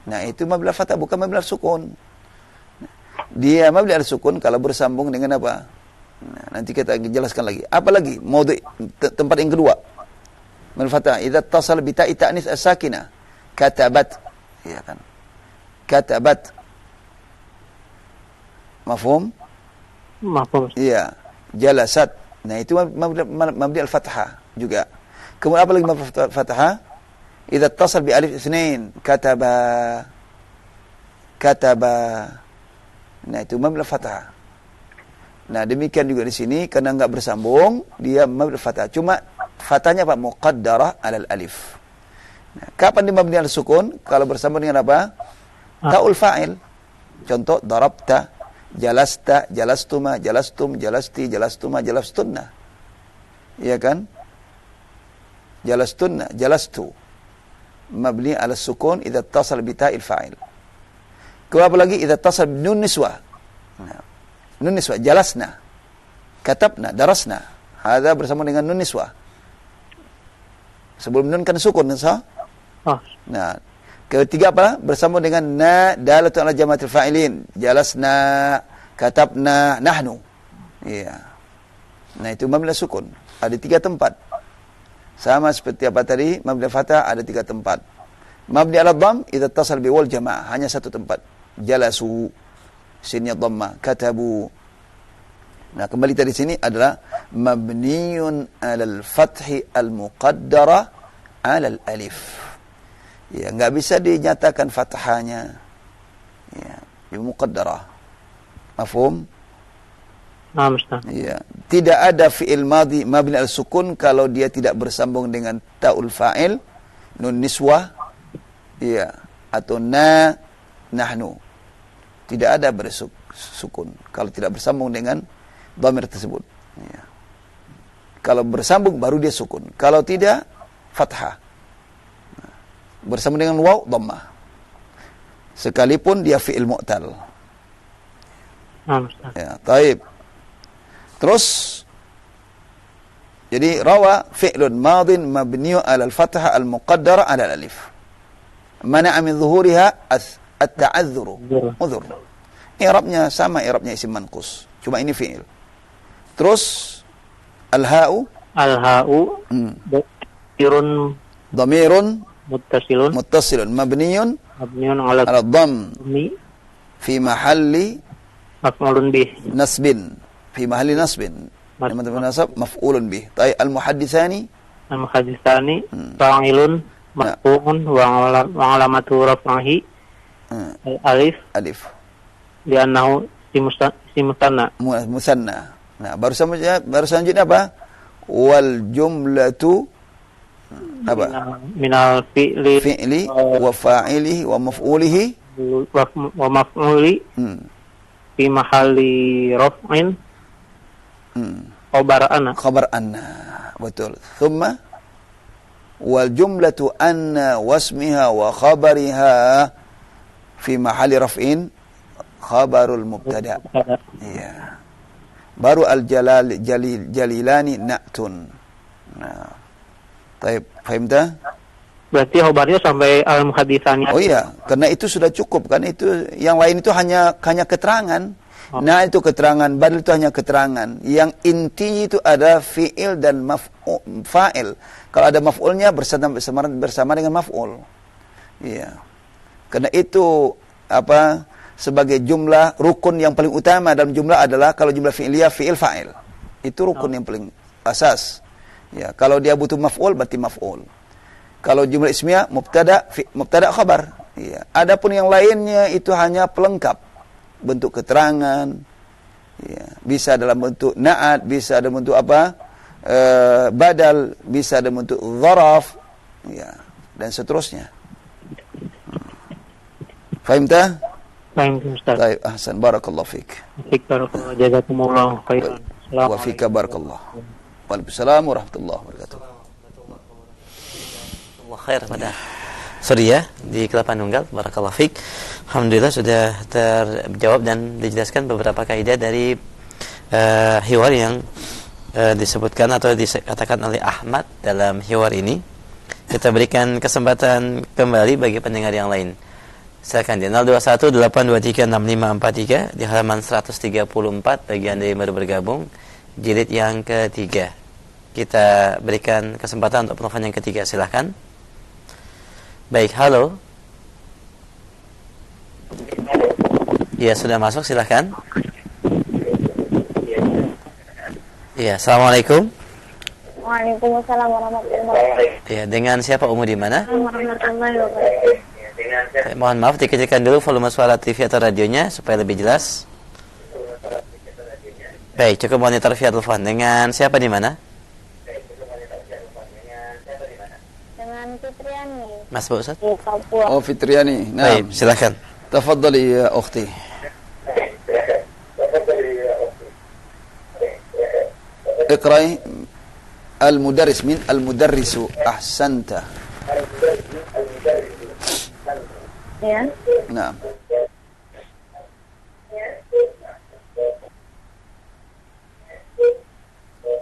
Nah, itu mabni al-fathah bukan mabni al-sukun. Dia mabni al-sukun kalau bersambung dengan apa? Nah, nanti kita jelaskan lagi. Apalagi maudhi tempat yang kedua. Mabni al-fathah idza tasal bi ta'i ta'nis as-sakinah. Katabat. Ya kan? Katabat. Mafhum? Iya, jalasat. Nah, itu mabni al-fathah juga. Kemudian apa lagi mabni al-fathah? Idza tasal bi alif itsnain, kataba. Nah, itu mabni al-fathah. Nah, demikian juga di sini karena enggak bersambung, dia mabni al-fathah. Cuma fathahnya apa? Muqaddarah alal alif. Nah, kapan dia mabni al-sukun? Kalau bersambung dengan apa? Ta'ul fa'il. Contoh darabta, jalasta, jalastuma, jalastum, jalasti, jalastuma, jalastunna. Iya kan? Jalastunna, jalastu. Mabni ala sukun idza tasal bi ta'il fa'il. Kemudian apa lagi? Idza tasal bi nun niswah. Nah, nun niswah, jalasna, katabna, darasna. Hadza bersama dengan nun niswah. Sebelum nun kan sukun, sah? Nah, Ketiga apa? Bersambung dengan na dalatu ala jamaatil fa'ilin. Jalasna, katabna, nahnu. Iya. Nah, itu mabni sukun. Ada 3 tempat. Sama seperti apa tadi? Mabni fathah ada 3 tempat. Mabni ala dhamm idza ittasal bi wal jamaah, hanya 1 tempat. Jalasu, sinnya dhamma, katabu. Nah, kembali tadi sini adalah mabniun alal fathi al-muqaddara alal alif. Ya, enggak bisa dinyatakan fathahnya. Ya, muqaddarah. Mafhum? Nah, Ustaz. Ya, tidak ada fi'il madhi mabni al-sukun kalau dia tidak bersambung dengan ta'ul fa'il, nun niswah, ya, atau nahnu. Tidak ada bersukun kalau tidak bersambung dengan dhamir tersebut. Ya. Kalau bersambung baru dia sukun. Kalau tidak, fathah. Bersambung dengan waw, dhammah. Sekalipun dia fi'il mu'tal. Nah, Ustaz. Ya, taib. Terus, jadi rawa fi'lun madin mabniu ala al-fathah al-muqaddara ala al-alif. Mana'a min zuhuriha at-ta'adzuru. Udhur. I'rabnya sama i'rabnya isim manqus. Cuma ini fi'il. Terus al-ha'u dhamirun muttasilun mabniyun ala dhamm fi mahalli maf'ulun bih. nasbin fi mahalli nasbin nasab maf'ulun bih. Tayyib al-muhadditsani fa'ilun marfu'un wa alamatu raf'ihi alif li'annahu isim musanna. Nah, baru selanjutnya apa? Wal jumlatu apa? Minal fi'li wa fa'ilihi wa maf'ulihi wa maf'uli fi mahalli raf'in khabar anna. Betul. Thumma wal jumlatu anna wasmiha wa khabariha fi mahalli raf'in khabarul mubtada. Iya. Baru al-jalilani na'tun. Nah. Baik, fahimta? Berarti khabarnya sampai al-muhadditsani. Oh iya, karena itu sudah cukup kan, itu yang lain itu hanya keterangan. Nah, itu keterangan, badal itu hanya keterangan. Yang inti itu ada fi'il dan fa'il. Kalau ada maf'ulnya bersama dengan maf'ul. Iya. Karena itu sebagai jumlah rukun yang paling utama dalam jumlah adalah kalau jumlah fi'liyah fi'il fa'il. Itu rukun yang paling asas. Ya, kalau dia butuh maf'ul berarti maf'ul. Kalau jumlah ismiyah mubtada khabar. Ya. Adapun yang lainnya itu hanya pelengkap, bentuk keterangan. Ya. Bisa dalam bentuk na'at, bisa dalam bentuk badal, bisa dalam bentuk dzaraf, ya, dan seterusnya. Fahimta? Fahim, Ustaz. Baik, ahsan, barakallahu fik. Barakallahu, jazakumullah khairan. Wa fika barakallah. Waalaikumsalam warahmatullahi wabarakatuh. Khair pada sorry ya di Kelapa Nunggal, barakallahu fik. Alhamdulillah sudah terjawab dan dijelaskan beberapa kaidah dari hiwar yang disebutkan atau dikatakan oleh Ahmad dalam hiwar ini. Kita berikan kesempatan kembali bagi pendengar yang lain. Silakan di 0218236543 di halaman 134 bagi Anda yang baru bergabung, jilid yang ketiga. Kita berikan kesempatan untuk penelpon yang ketiga, silakan. Baik, halo. Ya, sudah masuk, silakan. Ya, assalamualaikum. Waalaikumsalam warahmatullahi wabarakatuh. Ya, dengan siapa, Umu di mana? Warahmatullahi wabarakatuh. Mohon maaf dikecilkan dulu volume suara TV atau radionya supaya lebih jelas. Baik, cukup monitor via telepon. Dengan siapa di mana? Dengan Fitriani. Mas Bu Ustaz? Di Papua. Oh, Fitriani. Nah, baik, silakan. Tafadhali ya ukhti. Iqra'i al-mudarris min al-mudarrisu ahsanta. Ya. Nah.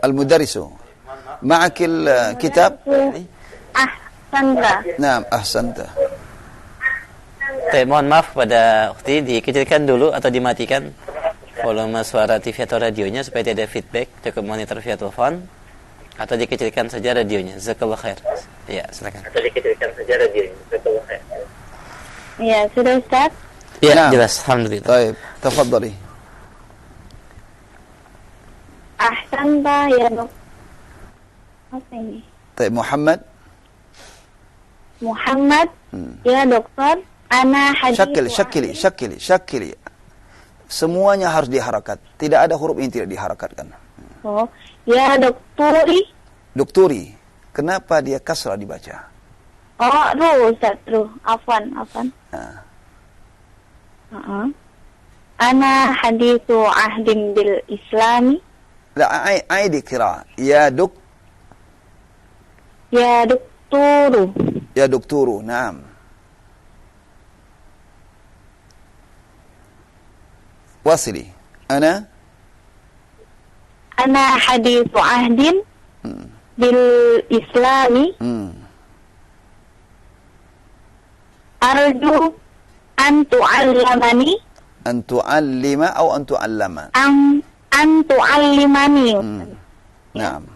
Al-mudarrisu. Ma'akil kitab? Ahsanta. Naam, ahsanta. mohon maaf kepada Ukhti, dikecilkan dulu atau dimatikan volume suara TV atau radionya supaya tidak ada feedback. Cukup monitor via telepon atau dikecilkan saja radionya. Jazakallahu khair. Ya, silakan. Atau dikecilkan saja radionya. Jazakallahu khair. Ya, sudah Ustaz? Ya, Nah. jelas. Alhamdulillah. Baik, tafadhali. Ahsanta ya dok. Apa ini? Baik, Muhammad. Muhammad ya dokter. Ana hadithu. Syakili. Semuanya harus diharakat. Tidak ada huruf yang tidak diharakatkan. Oh, ya dokturi. Dokturi. Kenapa dia kasrah dibaca? Oh, ruh Ustaz, ruh. Afwan. Nah. Ana hadithu ahdin bil islami. La aidi qira. Ya dokturu. Ya dokturu. Naam. Wasili. Ana hadithu ahdin bil islami. Arju an tu'allamani. An tu'allima atau an tu'allama? An tu'allimani. Naam.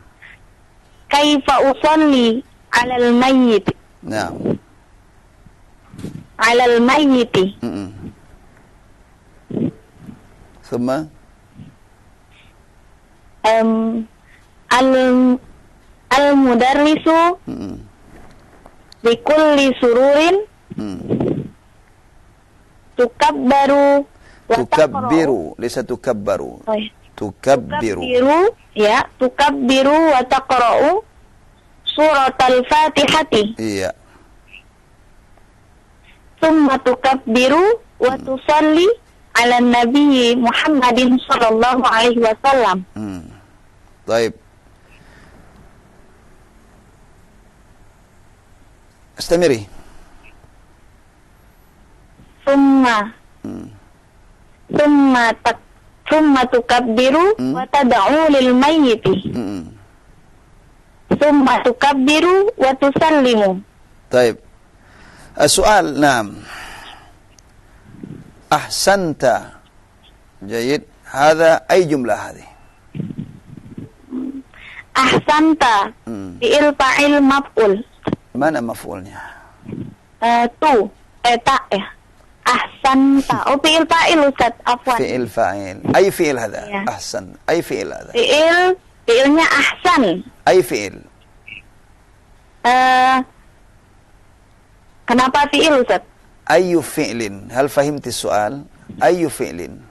Kaifa usalli 'alal mayyit. Naam. 'Alal mayyiti. Thumma al-mudarrisu bikulli sururin tukabbiru laysa tukabbaru. Tukabbiru wa taqra'u surat al-fatihati. Iya. Thumma tukabbiru wa tusalli ala nabi Muhammadin sallallahu alaihi wasallam. Baik. Istamiri. Thumma tukabbiru wa tad'u lil mayyiti. Thumma tukabbiru wa tusallimu. Baik. Soal, naam. Ahsanta. Jayid. Hadha ay jumlah hadhi? Ahsanta. Fi'il fa'il maf'ul. Mana maf'ulnya? Ta ya. Ahsanta. Oh, fi'il fa'il Ustaz, afwan. Fi'il fa'il. Ay fi'il hadha? Ya. Ahsan. Ay fi'il hadha? Fi'ilnya ahsan. Ay fi'il. Kenapa fi'il Ustaz? Ayu fi'lin. Hal fahimti soal? Ayu fi'lin.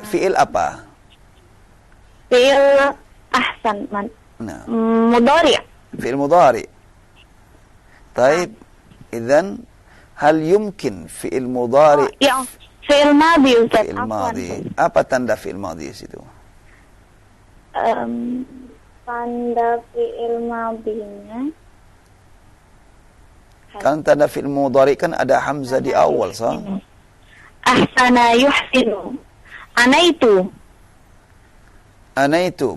Fi'il apa? Fi'il ahsan. Nah. Mudhari'. Fi'il mudhari. Taib. Idhan, hal yumkin fi'il mudhari? Ya, fi'il madhi Ustaz. Fi'il madhi. Apa tanda fi'il madhi situ? Tanda fi'il madhinya. Kan tanda fi'il mudhari kan ada hamzah di awal, sah? Ahsana yuhsinu. Anaitu.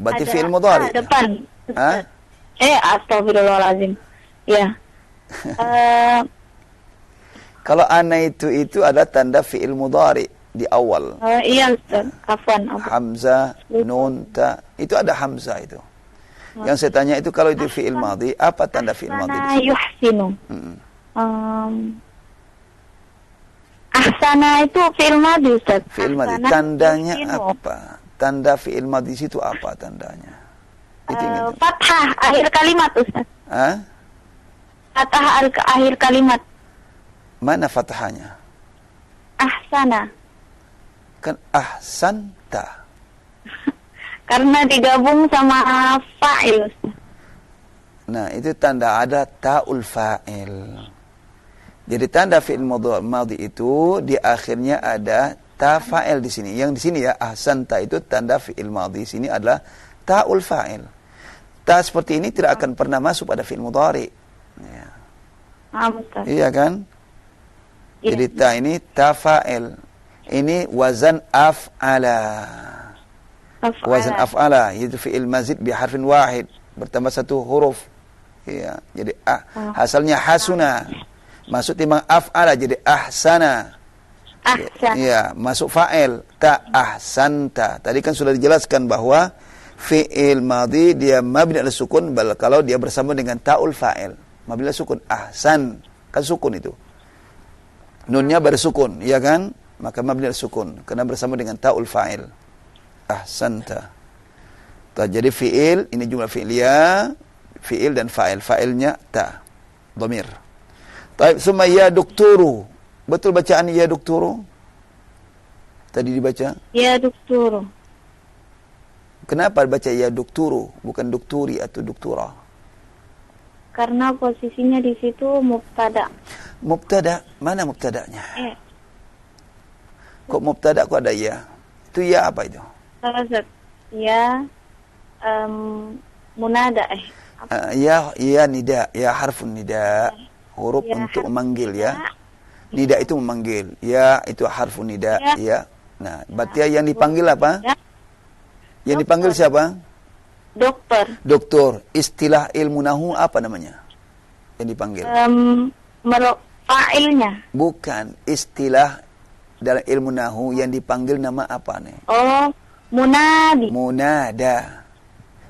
Berarti fi'il mudhari. Depan. Hah? Astagfirullahalazim. Ya. Kalau anaitu itu ada tanda fi'il mudhari di awal. Iya Ustaz. Afwan. Hamzah, nun, ta. Itu ada hamzah itu. Yang saya tanya itu kalau itu fi'il madhi, apa tanda fi'il madhi? Ahsana yuhsinu. Ahsana itu fi'il madhi Ustaz. Fi'il madhi. Tandanya apa? Tanda fi'il madhi situ apa tandanya? Fathah akhir kalimat Ustaz. Fathah akhir kalimat. Mana fathahnya? Ahsana. Kan ahsanta. Karena digabung sama fa'il Ustaz. Nah, itu tanda ada ta'ul fa'il. Jadi tanda fi'il madhi itu di akhirnya ada ta fa'il di sini. Yang di sini ya ahsanta itu tanda fi'il madhi. Sini adalah ta'ul fa'il. Ta seperti ini tidak akan pernah masuk pada fi'il mudhari. Ya. Iya kan? Ya. Jadi ta ini ta fa'il. Ini wazan af'ala. Wazan af'ala yaitu fi'il mazid bi harfin wahid, bertambah satu huruf. Ya, jadi hasilnya hasuna. Masuk timbang af'ala jadi ahsana. Ahsan. Ya, masuk fa'il. Ta ahsanta. Tadi kan sudah dijelaskan bahwa fi'il madhi dia mabni ala sukun kalau dia bersama dengan ta'ul fa'il. Mabni ala sukun. Ahsan. Kan sukun itu. Nunnya bersukun, ya kan? Maka mabni ala sukun karena bersama dengan ta'ul fa'il. Ahsanta. Jadi fi'il, ini jumlah fi'liyah, fi'il dan fa'il. Fa'ilnya ta. Dhamir. Taib, summa ya dokturu. Betul bacaan ya dokturu? Tadi dibaca? Ya dokturu. Kenapa baca ya dokturu, bukan dokturi atau doktura? Karena posisinya di situ mubtada. Mubtada, mana mubtadanya? Kok mubtada kok ada ya? Itu ya apa itu? Salah satu. Ya munada ya nida, ya harfun nida. Huruf ya, untuk memanggil ya. Nida itu memanggil. Ya itu harfun nida ya. Nah, berarti yang dipanggil apa? Ya. Yang dipanggil siapa? Dokter. Doktor. Istilah ilmu nahu apa namanya? Yang dipanggil? Fa'ilnya. Bukan. Istilah dalam ilmu nahu yang dipanggil nama apa nih? Oh, munadi. Munada.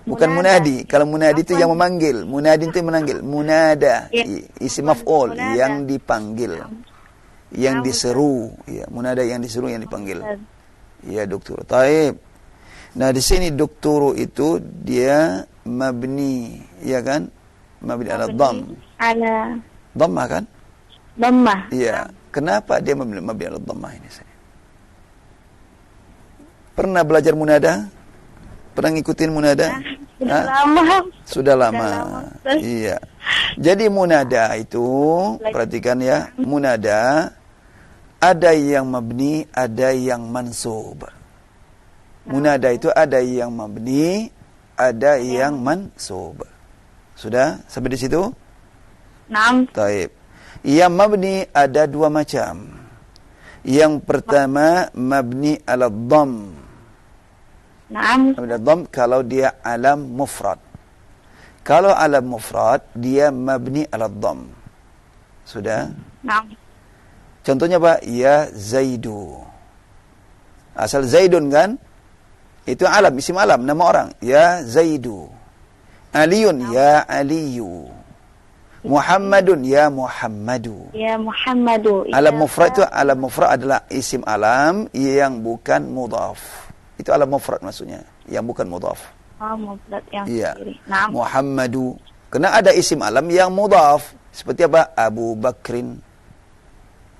Bukan munadi. Kalau munadi itu yang memanggil. Munadi itu memanggil. Munada. Ya. Isim maf'ul. Munada. Yang dipanggil. Yang diseru. Ya, munada yang diseru, yang dipanggil. Ya, doktor. Taib. Nah, di sini doktoro itu dia mabni, ya kan? Mabni ala dham. Ala Dhammah kan? dhammah. Iya. Kenapa dia mabni ala dhammah ini? Pernah belajar munada? Pernah ngikutin munada? Sudah lama. Sudah lama. Iya. Jadi munada itu, perhatikan ya, munada ada yang mabni, ada yang mansub. Munada itu ada yang mabni, ada yang mansub. Sudah sampai di situ? Naam. Taib. Yang mabni ada dua macam. Yang pertama mabni ala dhamm. Naam. Mabni ala dhamm kalau dia alam mufrad. Kalau alam mufrad dia mabni ala dhamm. Sudah? Naam. Contohnya apa? Ya Zaidu. Asal Zaidun kan? Itu alam, isim alam, nama orang. Ya Zaidu. Aliyun, ya Aliyu. Muhammadun, ya Muhammadu. Ya Muhammadu. Alam mufrad itu, alam mufrad adalah isim alam yang bukan mudhaf. Itu alam mufrad maksudnya, yang bukan mudhaf. Oh, mufrad yang Iya. sendiri. Naam. Muhammadu. Karena ada isim alam yang mudhaf. Seperti apa? Abu Bakrin.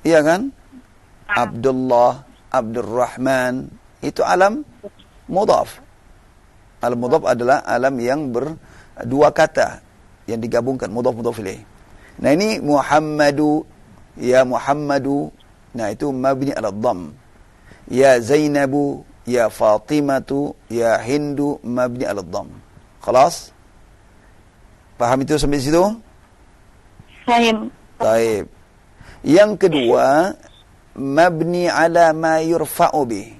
Iya kan? Abdullah, Abdurrahman. Itu alam mudhaf. Alam mudhaf adalah alam yang berdua kata yang digabungkan, mudhaf ilaih. Nah, ini Muhammadu, ya Muhammadu. Nah, itu mabni ala dhamm. Ya Zainabu, ya Fatimatu, ya Hindu, mabni ala dhamm. Khalas? Paham itu sampai situ? Fahim. Taib. Yang kedua, mabni ala ma yurfa'u bih.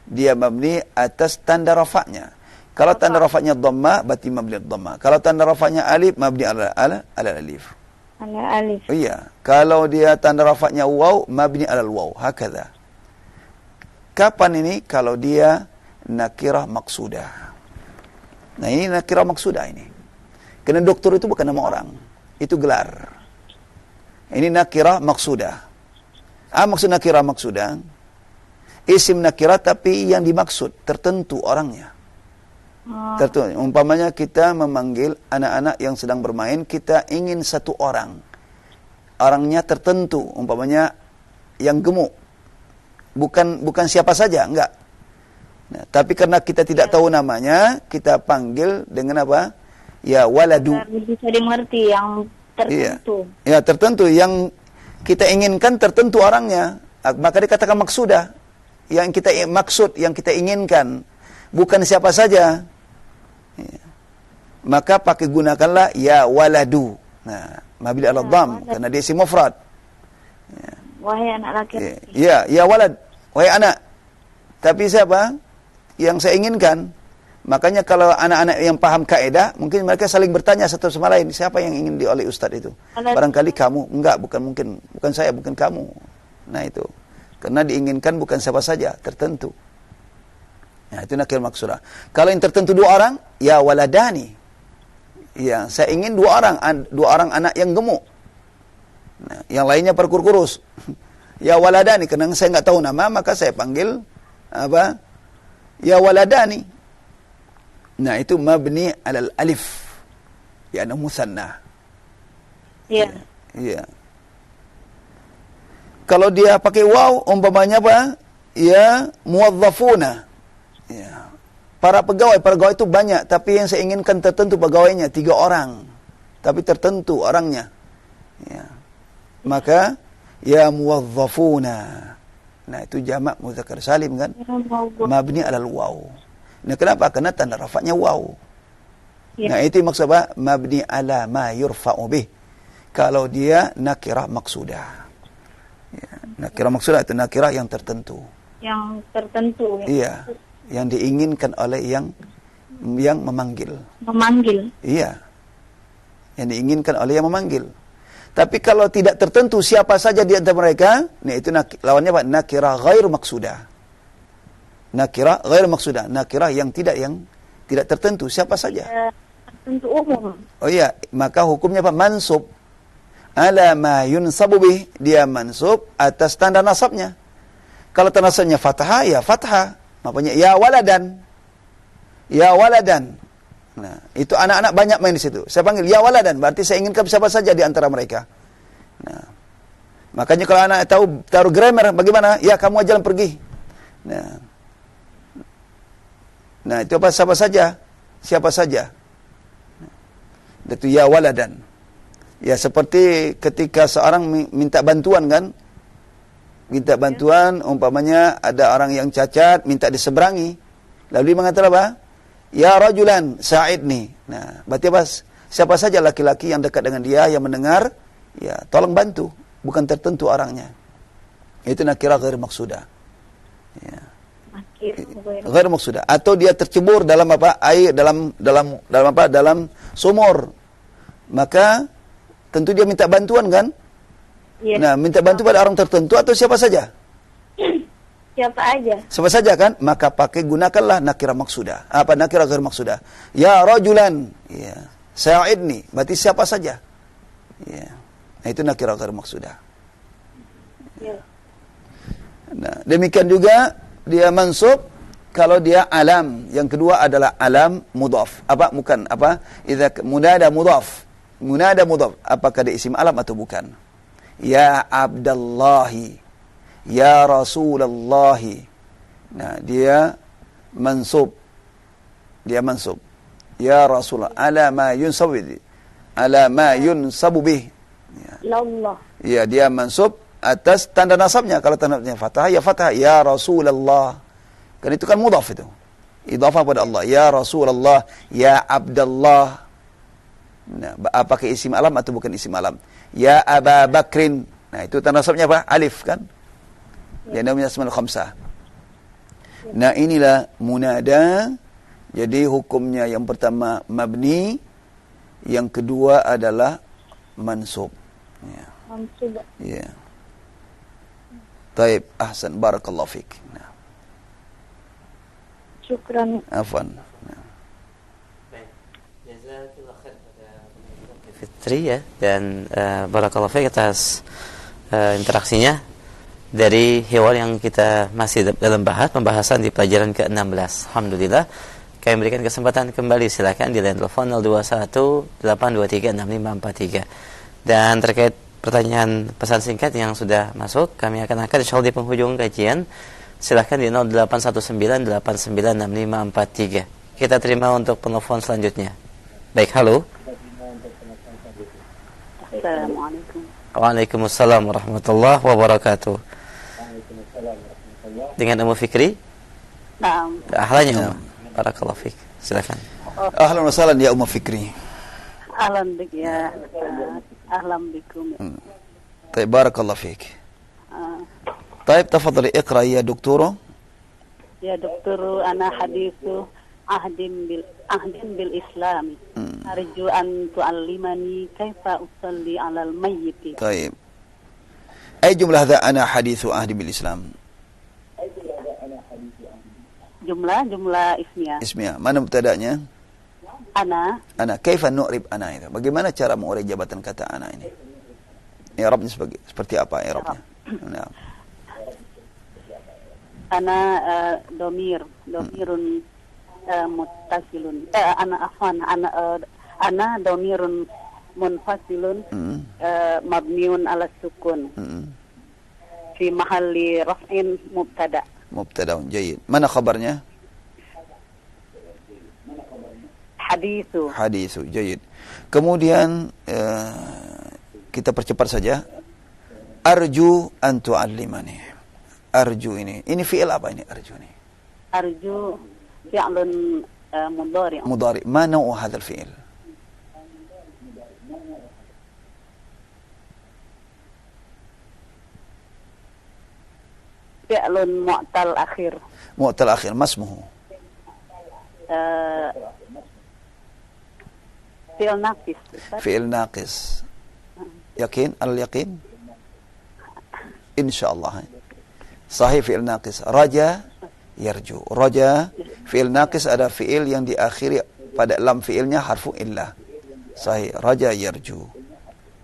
Dia mabni atas tanda rafa'nya. Kalau tanda rafa'nya dhamma, berarti mabni dhamma. Kalau tanda rafa'nya alif, mabni ala alif. Ala alif. Iya. Kalau dia tanda rafa'nya waw, mabni ala waw. Hakadha. Kapan ini? Kalau dia nakirah maksudah. Nah, ini nakirah maksudah ini. Karena dokter itu bukan nama orang. Itu gelar. Ini nakirah maksudah. Maksud nakirah maksudah? Isim nakirah tapi yang dimaksud tertentu orangnya. Tertentu. Umpamanya kita memanggil anak-anak yang sedang bermain, kita ingin satu orang. Orangnya tertentu, umpamanya yang gemuk. Bukan siapa saja, enggak. Nah, tapi karena kita tidak tahu namanya, kita panggil dengan apa? Ya waladu. Bisa dimengerti yang tertentu. Iya. Ya, tertentu yang kita inginkan tertentu orangnya. Maka dikatakan maksudah. Yang kita maksud, yang kita inginkan, bukan siapa saja. Ya. Maka pakai gunakanlah ya waladu. Nah, mabni ala dhamm karena dia isim mufrad. Ya. Wahai anak laki-laki. Ya walad. Wahai anak. Tapi siapa? Yang saya inginkan. Makanya kalau anak-anak yang paham kaidah, mungkin mereka saling bertanya satu sama lain, siapa yang ingin oleh ustaz itu? Barangkali kamu. Enggak, bukan saya, bukan kamu. Nah itu. Karena diinginkan bukan siapa saja, tertentu. Nah itu nakir maksudah. Kalau yang tertentu 2 orang, ya waladani. Ya, saya ingin 2 orang anak yang gemuk. Nah, yang lainnya perkurus. Ya waladani, karena saya nggak tahu nama, maka saya panggil apa? Ya waladani. Nah, itu mabni alal alif. Ya, musanna. Iya. Iya. Kalau dia pakai waw, umpamanya apa? Ya, muwazzafuna. Ya. Para pegawai itu banyak, tapi yang saya inginkan tertentu pegawainya 3 orang. Tapi tertentu orangnya. Ya. Maka ya muwazzafuna. Nah, itu jamak mudzakkar salim kan? Mabni alal waw. Nah, kenapa? Karena tanda rafa'nya waw. Ya. Nah, itu maksud apa? Mabni ala ma yurfa'u bih. Kalau dia nakirah maksudah. Ya. Nakirah maksudah itu nakirah yang tertentu. Yang tertentu. Iya. Yang diinginkan oleh yang memanggil. Memanggil. Iya. Yang diinginkan oleh yang memanggil. Tapi kalau tidak tertentu siapa saja di antara mereka, nah itu lawannya apa? Nakirah ghair maksudah. Nakirah ghair maksudah. Nakirah yang tidak tertentu siapa saja. Tertentu umum. Oh iya, maka hukumnya apa? Mansub. Ala ma yunsabu bih, dia mansub atas tanda nasabnya. Kalau tanda nasabnya fathah, ya fathah. Makanya ya waladan. Ya waladan. Nah, itu anak-anak banyak main di situ. Saya panggil ya waladan, berarti saya inginkan siapa saja di antara mereka. Nah, makanya kalau anak taruh grammar bagaimana? Ya kamu aja yang pergi. Nah itu apa? Siapa saja? Siapa saja? Itu ya waladan. Ya seperti ketika seorang minta bantuan kan? Minta bantuan, umpamanya ada orang yang cacat, minta diseberangi. Lalu dia mengatakan apa? Ya rajulan sa'idni. Nah, berarti apa? Siapa saja laki-laki yang dekat dengan dia, yang mendengar, ya tolong bantu. Bukan tertentu orangnya. Itu nakirah ghair maksudah. Ya. Ghair maksudah. Atau dia tercebur dalam apa? Air, dalam apa? Dalam sumur. Maka tentu dia minta bantuan kan? Yes. Nah, minta bantuan pada orang tertentu atau siapa saja? Siapa aja. Siapa saja kan? Maka gunakanlah nakirah maksudah. Apa nakirah ghair maksudah? Ya rajulan. Ya. Sa'idni. Berarti siapa saja? Ya. Nah, itu nakirah ghair maksudah. Ya. Nah, demikian juga dia mansub kalau dia alam. Yang kedua adalah alam mudhaf. Apa? Bukan. Apa? Idza munada mudhaf. Munada mudhaf. Apakah dia isim alam atau bukan? Ya Abdallahi. Ya Rasulallahi. Nah, dia mansub. Dia mansub. Ya Rasulullah. Ala ma yunsabu bih. Ala ma yunsabu bih. Allah. Ya, dia mansub atas tanda nasabnya. Kalau tanda nasabnya fathah, ya fathah. Ya Rasulullah. Kan itu kan mudhaf itu. Idhafah pada Allah. Ya Rasulullah. Ya Abdallah. Nah, apakah isim alam atau bukan isim alam? Ya Aba Bakrin. Nah, itu tanda nasabnya apa? Alif kan? Ya namanya asmaul khamsah. Nah, inilah munada. Jadi hukumnya yang pertama mabni, yang kedua adalah mansub. Ya. Mansub. Ya. Taib, ahsan, barakallahu fik. Nah. Syukran. Afwan. Nah. Fitri ya, dan barakallahu fiik atas interaksinya dari hewan yang kita masih dalam pembahasan di pelajaran ke-16. Alhamdulillah kami berikan kesempatan kembali, silakan di line telepon 0218236543. Dan terkait pertanyaan pesan singkat yang sudah masuk, kami akan angkat insyaallah di penghujung kajian. Silakan di 0819896543. Kita terima untuk penelpon selanjutnya. Baik, halo. Assalamualaikum. Waalaikumsalam warahmatullahi wabarakatuh. Dengan Ummu Fikri? Naam. Ahlannya. Barakallahu fik. Silakan. Ahlan wa sahlan ya Ummu Fikri. Ahlan bik ya. Ahlan bikum. Taib, barakallahu fik. Taib, tafadhali iqra ya doktor. Ya doktor, ana hadithu ahdin bil Islam. Arju an tu'allimani kaifa usalli 'alal mayyit. طيب. أي جملة هذا أنا حديث عهد بالإسلام؟ Jumlah ismiyah. Ismiyah. Mana mubtada'nya? Ana. Ana. Kaifa nu'rib ana itu? Bagaimana cara mengurai jabatan kata ana ini? I'rabnya seperti apa i'rabnya? Nah. Ana domirun muttasilun. Ana domirun munfasilun mabniun ala sukun. Fi mahalli raf'in mubtada. Mubtada'un jayyid. Mana khabarnya? Hadithu jayyid. Kemudian kita percepat saja. Arju an tu'allimani. Arju ini fi'il apa ini arju ini? Arju fi'lun mudhari'. Mudhari'. Ma naw'u hadzal fi'il? Fi'lun mu'tal akhir. Mu'tal akhir. Ma ismuhu? Fi'il naqis. Fi'il naqis. Yakin? Al-yaqin? Insyaallah. Sahih fi'il naqis. Raja yarju. Raja fi'il naqis ada fi'il yang diakhiri pada lam fi'ilnya harfu illah. Sahih. Raja yarju.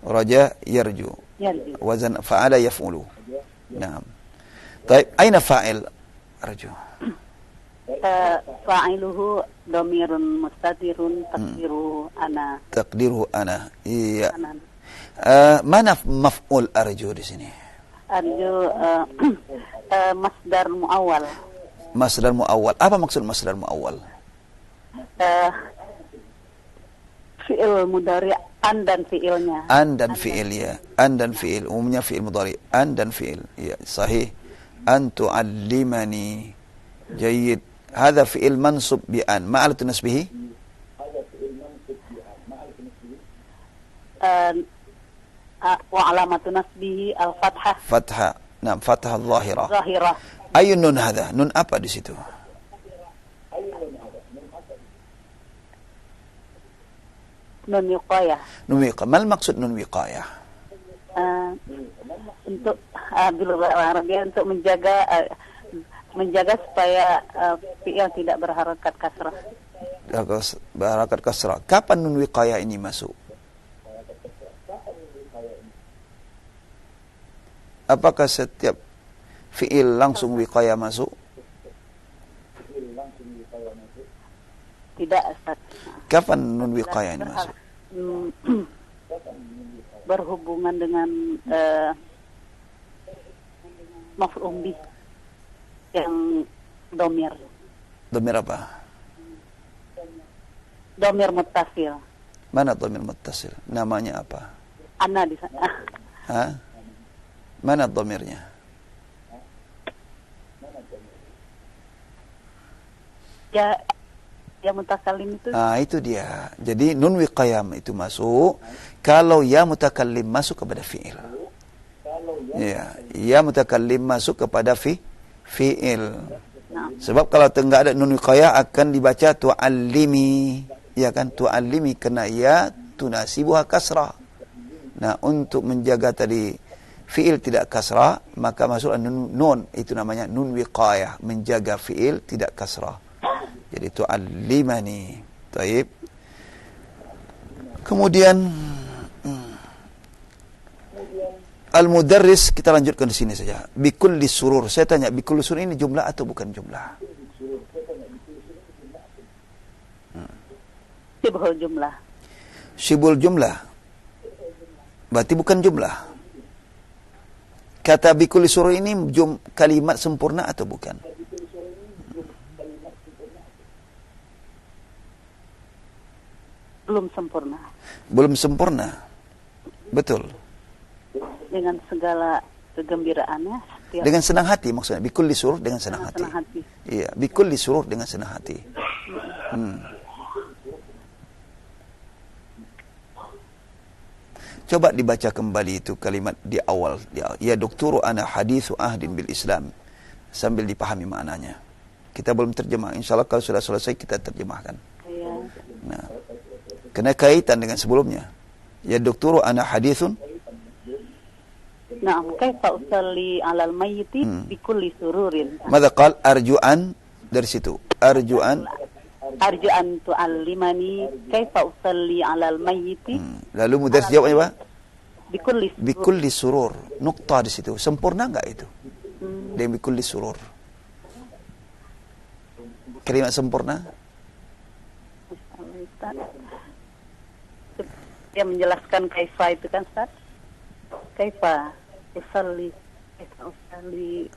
Raja yarju. Wazan fa'ala yaf'ulu. Naam. طيب أين فاعل أرجو؟ فاعله ضمير مستتر تقديره أنا. Iya. Mana maf'ul arju di sini? Arju masdar muawwal. Masdar muawwal. Apa maksud masdar muawwal? Fi'il mudhari' an dan fi'ilnya. An dan fi'il ya. An dan fi'il. Umumnya fi'il mudhari'. An dan fi'il. Ya, sahih. أن تعلمني جيد هذا فعل منصوب بأن ما علة نسبه وعلامة نسبه الفتحة فتحة نعم فتحة الظاهرة ظاهرة أي nun هذا nun apa di situ nun wiqayah nun wiqayah ما المقصود nun wiqayah untuk untuk menjaga supaya fi'il tidak berharakat kasrah. Berharakat kasrah. Kapan nun wiqayah ini masuk? Apakah setiap fi'il langsung wiqayah masuk? Tidak, Ustaz. Kapan nun wiqayah ini masuk? Berhubungan dengan maf'ul bih yang domir. Domir apa? Domir muttasil. Mana domir muttasil? Namanya apa? Ana di sana. Hah? Mana domirnya? Ya mutakallim itu. Itu dia. Jadi nun wiqayah itu masuk kalau ya mutakallim masuk kepada fi'il. Ya mutakallim masuk kepada fi'il. Sebab kalau enggak ada nun wiqayah akan dibaca tu'allimi. Ya kan tu'allimi kena ya tunasibuha kasrah. Nah, untuk menjaga tadi fi'il tidak kasrah, maka masuklah nun itu namanya nun wiqayah, menjaga fi'il tidak kasrah. Jadi tu'allimani. Taib. Kemudian al-mudarris kita lanjutkan di sini saja. Bikulli surur. Saya tanya, bikulli surur ini jumlah atau bukan jumlah? Sibhul jumlah. Sibul jumlah. Berarti bukan jumlah. Kata bikulli surur ini kalimat sempurna atau bukan? Belum sempurna. Belum sempurna. Betul. Dengan segala kegembiraannya. Dengan senang hati maksudnya. Bikulli surur dengan senang hati. Iya, bikulli surur dengan senang hati. Coba dibaca kembali itu kalimat di awal. Ya dokturu ana hadithu ahdin bil Islam. Sambil dipahami maknanya. Kita belum terjemah. Insyaallah kalau sudah selesai kita terjemahkan. Iya. Nah, kena kaitan dengan sebelumnya. Ya doktoro ana hadithun. Naam, kaifa usalli 'alal mayyiti bi kulli sururin. Madza qal arju'an dari situ. Arju'an tu'allimani kaifa usalli 'alal mayyiti. Lalu mudaris jawabnya apa? Bi kulli surur. Nukta di situ. Sempurna enggak itu? Dia bi kulli surur. Kalimat sempurna? Dia menjelaskan kaifa itu kan, Ustaz? Kaifa usalli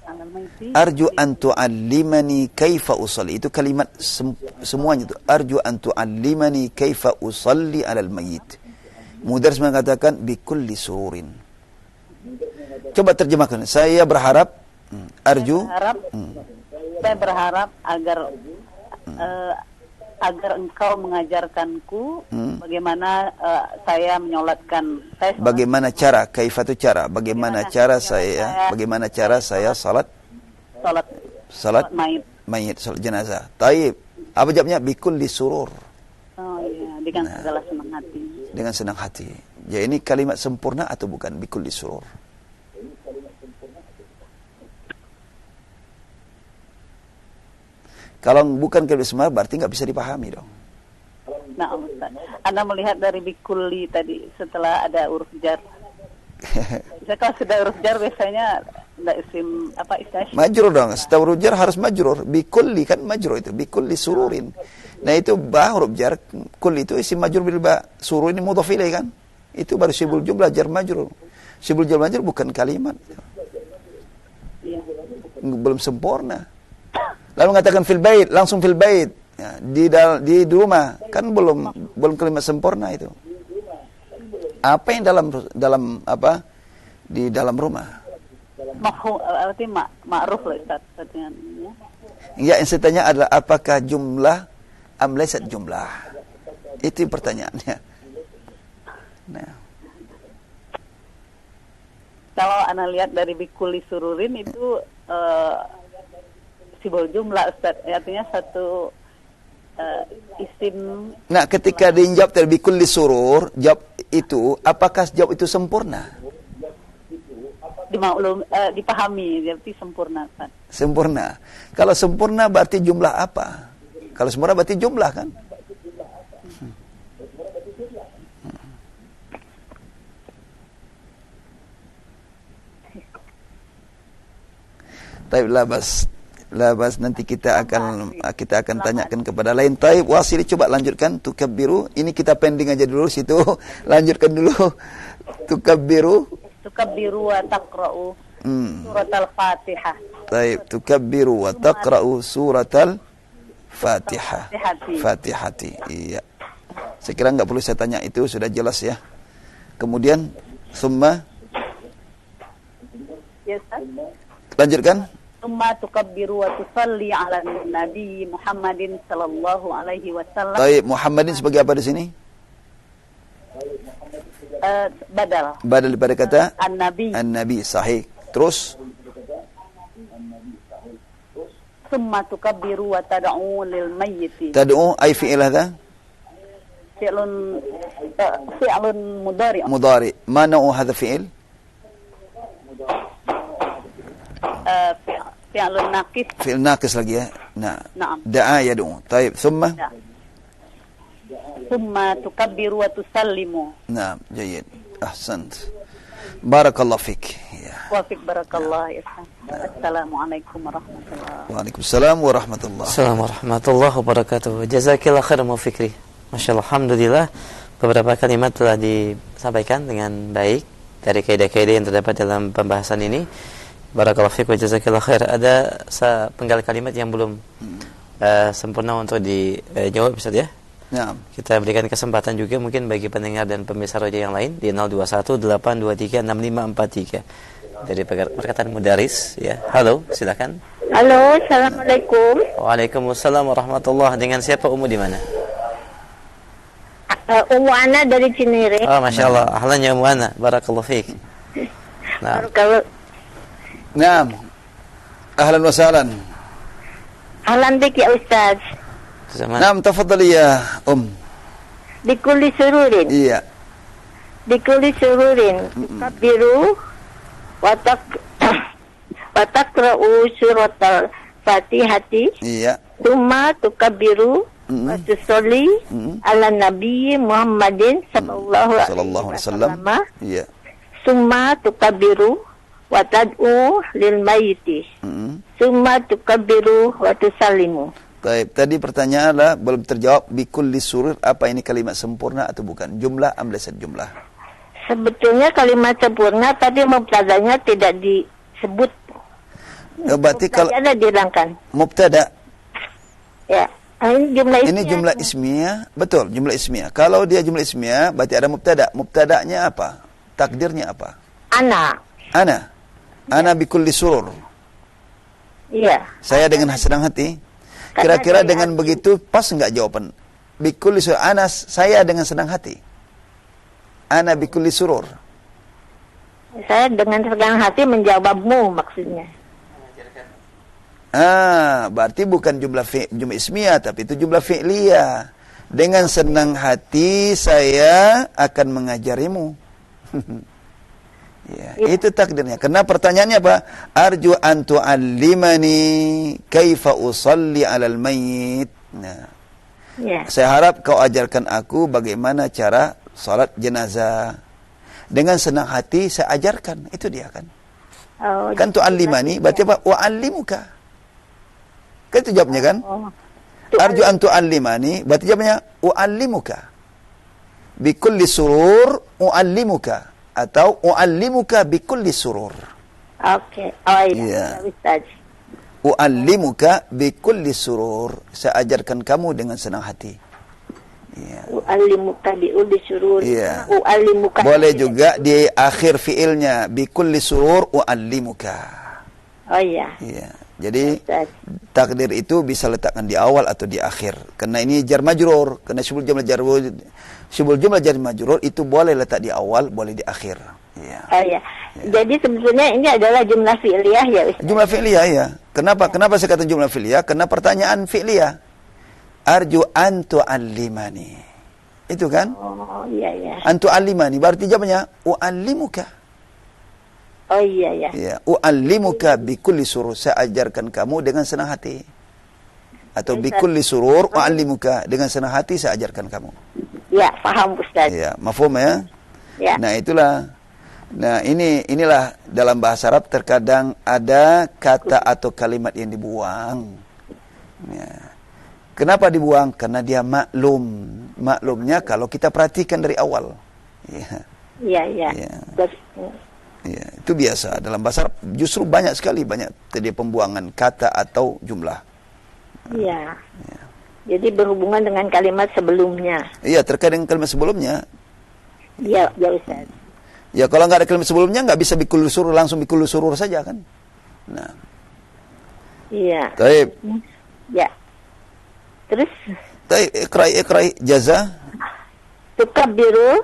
alal mayyiti. Arju an tu'allimani kaifa usalli. Itu kalimat semuanya itu. Arju an tu'allimani kaifa usalli alal mayyit. Mudaris mengatakan bi kulli sururin. Coba terjemahkan. Saya berharap Saya berharap agar engkau mengajarkanku bagaimana saya menyolatkan. Bagaimana cara? Kaifa itu cara. Bagaimana cara saya salat mayit, salat jenazah. Taib. Apa jawabnya? Bi kulli surur. Oh iya, dengan segala senang hati. Dengan senang hati. Ya, ini kalimat sempurna atau bukan? Bi kulli surur. Kalau bukan kalimat sempurna berarti nggak bisa dipahami dong. Nah, Ustaz, Anda melihat dari bikulli tadi setelah ada huruf jar. Kalau sudah huruf jar biasanya enggak isim apa istilahnya? Majrur dong. Setelah huruf jar harus majrur. Bikulli kan majrur itu. Bikulli sururin. Nah itu ba huruf jar. Kulli itu isim majrur bil ba. Surur ini mudhaf ilaih kan. Itu baru sibul jumlah jar majrur. Sibul jumlah majrur bukan kalimat. Iya. Belum sempurna. Lalu mengatakan fil bait, langsung fil bait. Ya, di rumah kan belum kalimat sempurna itu. Apa yang dalam apa? Di dalam rumah. Arti ma'ruf lah Ustaz artinya. Ya, yang saya tanya adalah apakah jumlah am laysat jumlah? Itu pertanyaannya. Nah. Kalau Anda lihat dari bikuli sururin itu sibol jumlah Ustaz, artinya satu isim. Nah, ketika dijawab dari kulli surur, jawab itu, apakah jawab itu sempurna? Dipahami, berarti sempurna Ustaz. Sempurna. Kalau sempurna berarti jumlah apa? Kalau sempurna berarti jumlah kan? Taib labas nanti kita akan tanyakan kepada lain. Taib wasili coba lanjutkan tukabbiru. Ini kita pending aja dulu situ. Lanjutkan dulu. Tukabbiru wa taqra'u suratal Fatihah. Taib tukabbiru wa taqra'u suratal Fatihah. Fatihati. Iya. Saya kira enggak perlu saya tanya, itu sudah jelas ya. Kemudian summa Yes, lanjutkan. Summa tukabbiru wa tusalli ala Nabi Muhammadin sallallahu alaihi wasallam. Baik, Muhammadin sebagai apa di sini? Badal daripada kata An-Nabi, sahih. Terus summa tukabbiru wa tad'u lil mayyit. Tad'u ay fi'il hadha? Fi'lun mudari. Ma nau'u hadha fi'il? Fi'lun naqis. Fi'il naqis lagi ya. Na'am. Da'a yad'u. Taib, thumma? Thumma tukabbiru wa tusallimu. Naam, jayyid. Ahsant. Barakallahu fik. Ya. Wa fik barakallah. Assalamualaikum warahmatullahi. Waalaikumsalam warahmatullahi. Assalamualaikum warahmatullahi wabarakatuh. Jazakillah khair Mu Fikri. Masyaallah, alhamdulillah beberapa kalimat telah disampaikan dengan baik dari kaidah-kaidah yang terdapat dalam pembahasan ini. Barakallahu fiik wa jazakillah khair. Ada penggal kalimat yang belum sempurna untuk dijawab Ustaz ya. Ya. Kita berikan kesempatan juga mungkin bagi pendengar dan pemirsa Roja yang lain di 0218236543 dari perkataan mudaris ya. Halo, silakan. Halo, assalamualaikum. Waalaikumsalam warahmatullahi. Dengan siapa Umu di mana? Umu Ana dari Cinere. Oh, masya Allah. Ahlan ya Umu Ana. Barakallahu fiik. Nah. Naam. Ahlan wa sahlan. Ahlan bik ya Ustaz. Zaman. Naam, tafadhali ya Bikulli sururin. Iya. Bikulli sururin. Tukabbiru wa taqra'u suratal Fatihati. Iya. Tsumma tukabbiru wa tusalli ala Nabi Muhammadin sallallahu Sallallahu alaihi wasallam. Iya. Summa tukabbiru wa tad'u lil mayyiti. Summa tukabbiru wa tusallimu. Baik, tadi pertanyaan adalah belum terjawab bikulli surur, apa ini kalimat sempurna atau bukan? Jumlah am laysat jumlah? Sebetulnya kalimat sempurna tadi mubtadanya tidak disebut. Berarti kalau ada dihilangkan. mubtada, Ya. Ini jumlah ismiyah. ini jumlah ismiyah, betul, jumlah ismiyah. Kalau dia jumlah ismiyah, berarti ada mubtada. Mubtadanya apa? Takdirnya apa? Ana. Ana bikulli surur. Iya. Saya dengan senang hati. Karena Kira-kira dari dengan begitu pas enggak jawaban? Bikulli surur. Ana, saya dengan senang hati. Ana bikulli surur. Saya dengan senang hati menjawabmu maksudnya. Berarti bukan jumlah ismiyah, tapi itu jumlah fi'liyah. Dengan senang hati saya akan mengajarimu. Ya, itu takdirnya. Karena pertanyaannya apa? Arju an tu'allimani kaifa usalli 'alal mayyit. Nah. Ya. Saya harap kau ajarkan aku bagaimana cara salat jenazah. Dengan senang hati saya ajarkan. Itu dia kan. Oh, Kan tu'allimani berarti apa? Wa'allimuka. Kan itu jawabnya kan? Arju an tu'allimani berarti jawabnya wa'allimuka. Bikulli surur u'allimuka. Atau u'allimuka bikulli surur. Oke. Oh Iya. iya. Ustaz. U'allimuka bikulli surur. Saya ajarkan kamu dengan senang hati. Iya. U'allimuka bi'ulli surur. Iya. U'allimuka. Boleh juga di akhir fiilnya bikulli surur u'allimuka. Oh iya. Iya. Jadi Ustaz. takdir itu bisa letakkan di awal atau di akhir. Karena ini jar majrur. Karena sebelum jumlah jar majrur itu boleh letak di awal, boleh di akhir. Iya. Oh iya. Jadi sebetulnya ini adalah jumlah fi'liyah ya Ustaz. Jumlah fi'liyah ya. Kenapa saya kata jumlah fi'liyah? Karena pertanyaan fi'liyah. Arju an tu'allimani. Itu kan? Oh iya iya. An tu'allimani berarti jawabannya u'allimuka. Oh iya iya. Ya, u'allimuka bikulli surur. Saya ajarkan kamu dengan senang hati. Atau bikulli surur u'allimuka, dengan senang hati saya ajarkan kamu. Ya, paham Ustaz. Ya, mafhum ya? Ya. Nah, itulah. Nah, inilah dalam bahasa Arab terkadang ada kata atau kalimat yang dibuang. Ya. Kenapa dibuang? Karena dia maklum. Maklumnya kalau kita perhatikan dari awal. Ya. Iya, iya. Ya. Terus, Ya, itu biasa dalam bahasa Arab. Justru banyak sekali terjadi pembuangan kata atau jumlah. iya. Jadi berhubungan dengan kalimat sebelumnya. Iya, terkait dengan kalimat sebelumnya. Iya, ya Ustaz. Ya, kalau nggak ada kalimat sebelumnya nggak bisa bikul surur, langsung bikul surur saja kan. Nah, Iya. taib. Ya. Terus Taib, ikrai jaza. tukabbiru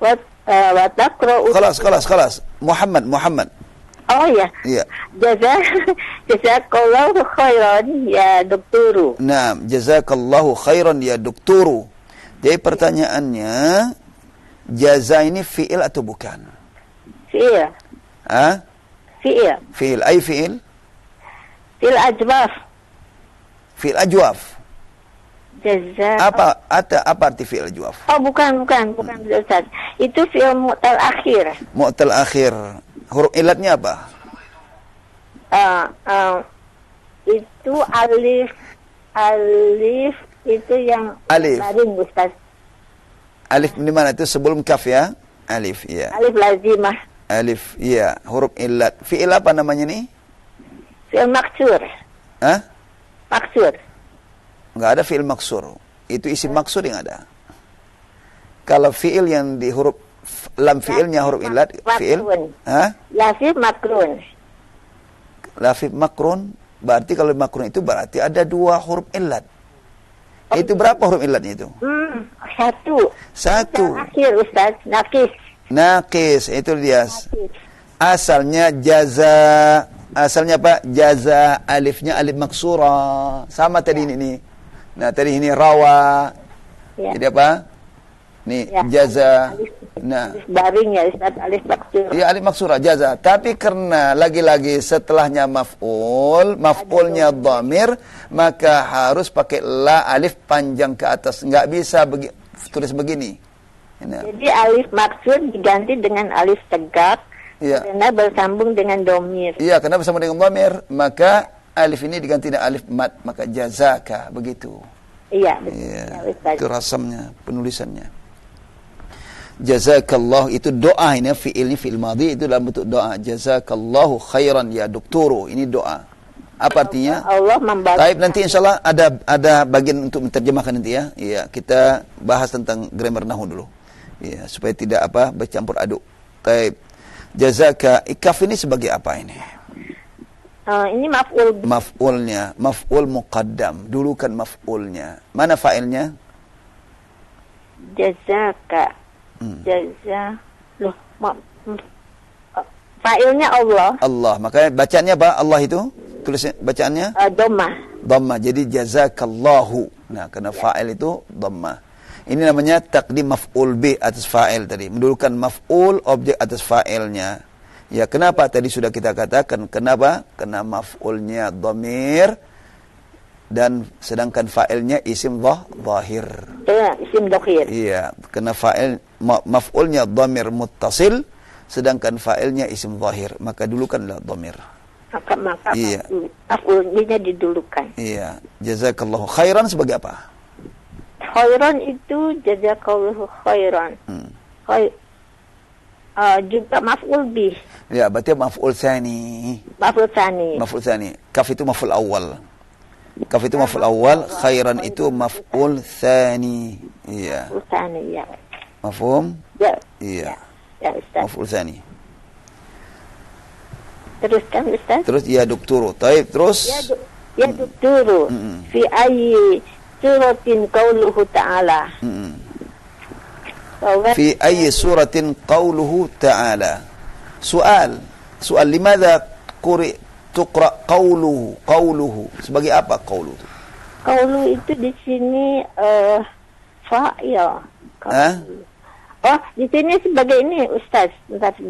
wa taqra'u. Khalas. Muhammad. Oh ya. Iya. Jazakallahu khairan ya dokturu. Nah, jazakallahu khairan ya dokturu. Jadi pertanyaannya, jaza ini fi'il atau bukan? Fi'il. Hah? Fi'il. Fi'il. Ay fi'il? Fi'il ajwaf. Fi'il ajwaf. Jaza. Apa arti fi'il ajwaf? Oh bukan Ustaz. Itu fi'il mu'tal akhir. Mu'tal akhir. Huruf ilatnya apa? Itu alif itu yang Alif. baring Ustaz. Alif di mana itu sebelum kaf ya? Alif, iya. Alif lazimah. Alif, iya. Huruf ilat. Fi'il apa namanya nih? Fi'il maksur. Hah? Maksur. Enggak ada fi'il maksur. Itu isim maksur yang ada. Kalau fi'il yang di huruf lam fi'ilnya huruf ilat, fi'il. Hah? Lafif makrun. Lafif makrun. Berarti kalau makrun itu berarti ada dua huruf ilat. Itu berapa huruf ilatnya itu? Satu. Akhir Ustaz, nakis. Naqis, itu dia. Nakis. Asalnya jaza asalnya apa? Jaza, alifnya alif maksura. Sama tadi ini. Nah, tadi ini rawa. Ya. Jadi apa? Nih, Ya. jaza. Alif, Nah, alif baring ya Ustaz, alif maksur. iya alif maksura jaza. Tapi karena lagi-lagi setelahnya maf'ulnya dhamir, maka harus pakai la alif panjang ke atas. Enggak bisa tulis begini. Nah. Jadi alif maksur diganti dengan alif tegak Iya. karena bersambung dengan domir. Iya, karena bersama dengan dhamir, maka alif ini diganti dengan alif mat, maka jazaka, begitu. Iya, betul. Iya, Ya, Ustaz. itu rasamnya, penulisannya. Jazakallah itu doa, ini fi'ilnya fi'il madhi, itu dalam bentuk doa. Jazakallahu khairan ya doktoro, ini doa. Apa artinya? Allah membalas. Taib, nanti insyaallah ada bagian untuk menerjemahkan nanti ya. Iya, kita bahas tentang grammar nahu dulu. Iya, supaya tidak bercampur aduk. Taib. Jazaka, ikaf ini sebagai apa ini? Ini maf'ul. Maf'ulnya, maf'ul muqaddam. Dulu kan maf'ulnya. Mana fa'ilnya? Jazaka. Loh, fa'ilnya Allah. Allah. Makanya bacaannya apa? Allah itu? Tulisnya bacaannya? Dhammah. Dhammah. Jadi jazakallahu. Nah, karena fa'il itu dhammah. Ini namanya taqdim maf'ul bi atas fa'il tadi. Mendulukan maf'ul objek atas fa'ilnya. Ya, kenapa tadi sudah kita katakan? Kenapa? Karena maf'ulnya dhamir dan sedangkan fa'ilnya isim zahir. Isim dhahir. Iya, karena maf'ulnya dhamir muttasil sedangkan fa'ilnya isim zahir. Maka dulukanlah dhamir. Maka Iya. maf'ulnya didulukan. Iya, jazakallahu khairan sebagai apa? Khairan itu jazakallahu khairan. Juga maf'ul bih. Ya, berarti maf'ul tsani. Maf'ul tsani. Maf'ul tsani. Kaf itu maf'ul awal. Kaf itu maf'ul awal, khairan itu maf'ul tsani. Iya. Maf'ul tsani, ya. Mafhum? Ya. Iya. Ya, Ustaz. Maf'ul tsani. Teruskan, Ustaz. Terus ya doktoro. Taib, terus Ya doktoro. Fi ayyi suratin qauluhu ta'ala. في أي سورة قوله تعالى سؤال لماذا تقرأ قوله sebagai apa qauluhu Qaulu itu di sini fa'il. Oh, di sini sebagai ini Ustaz. Bentar.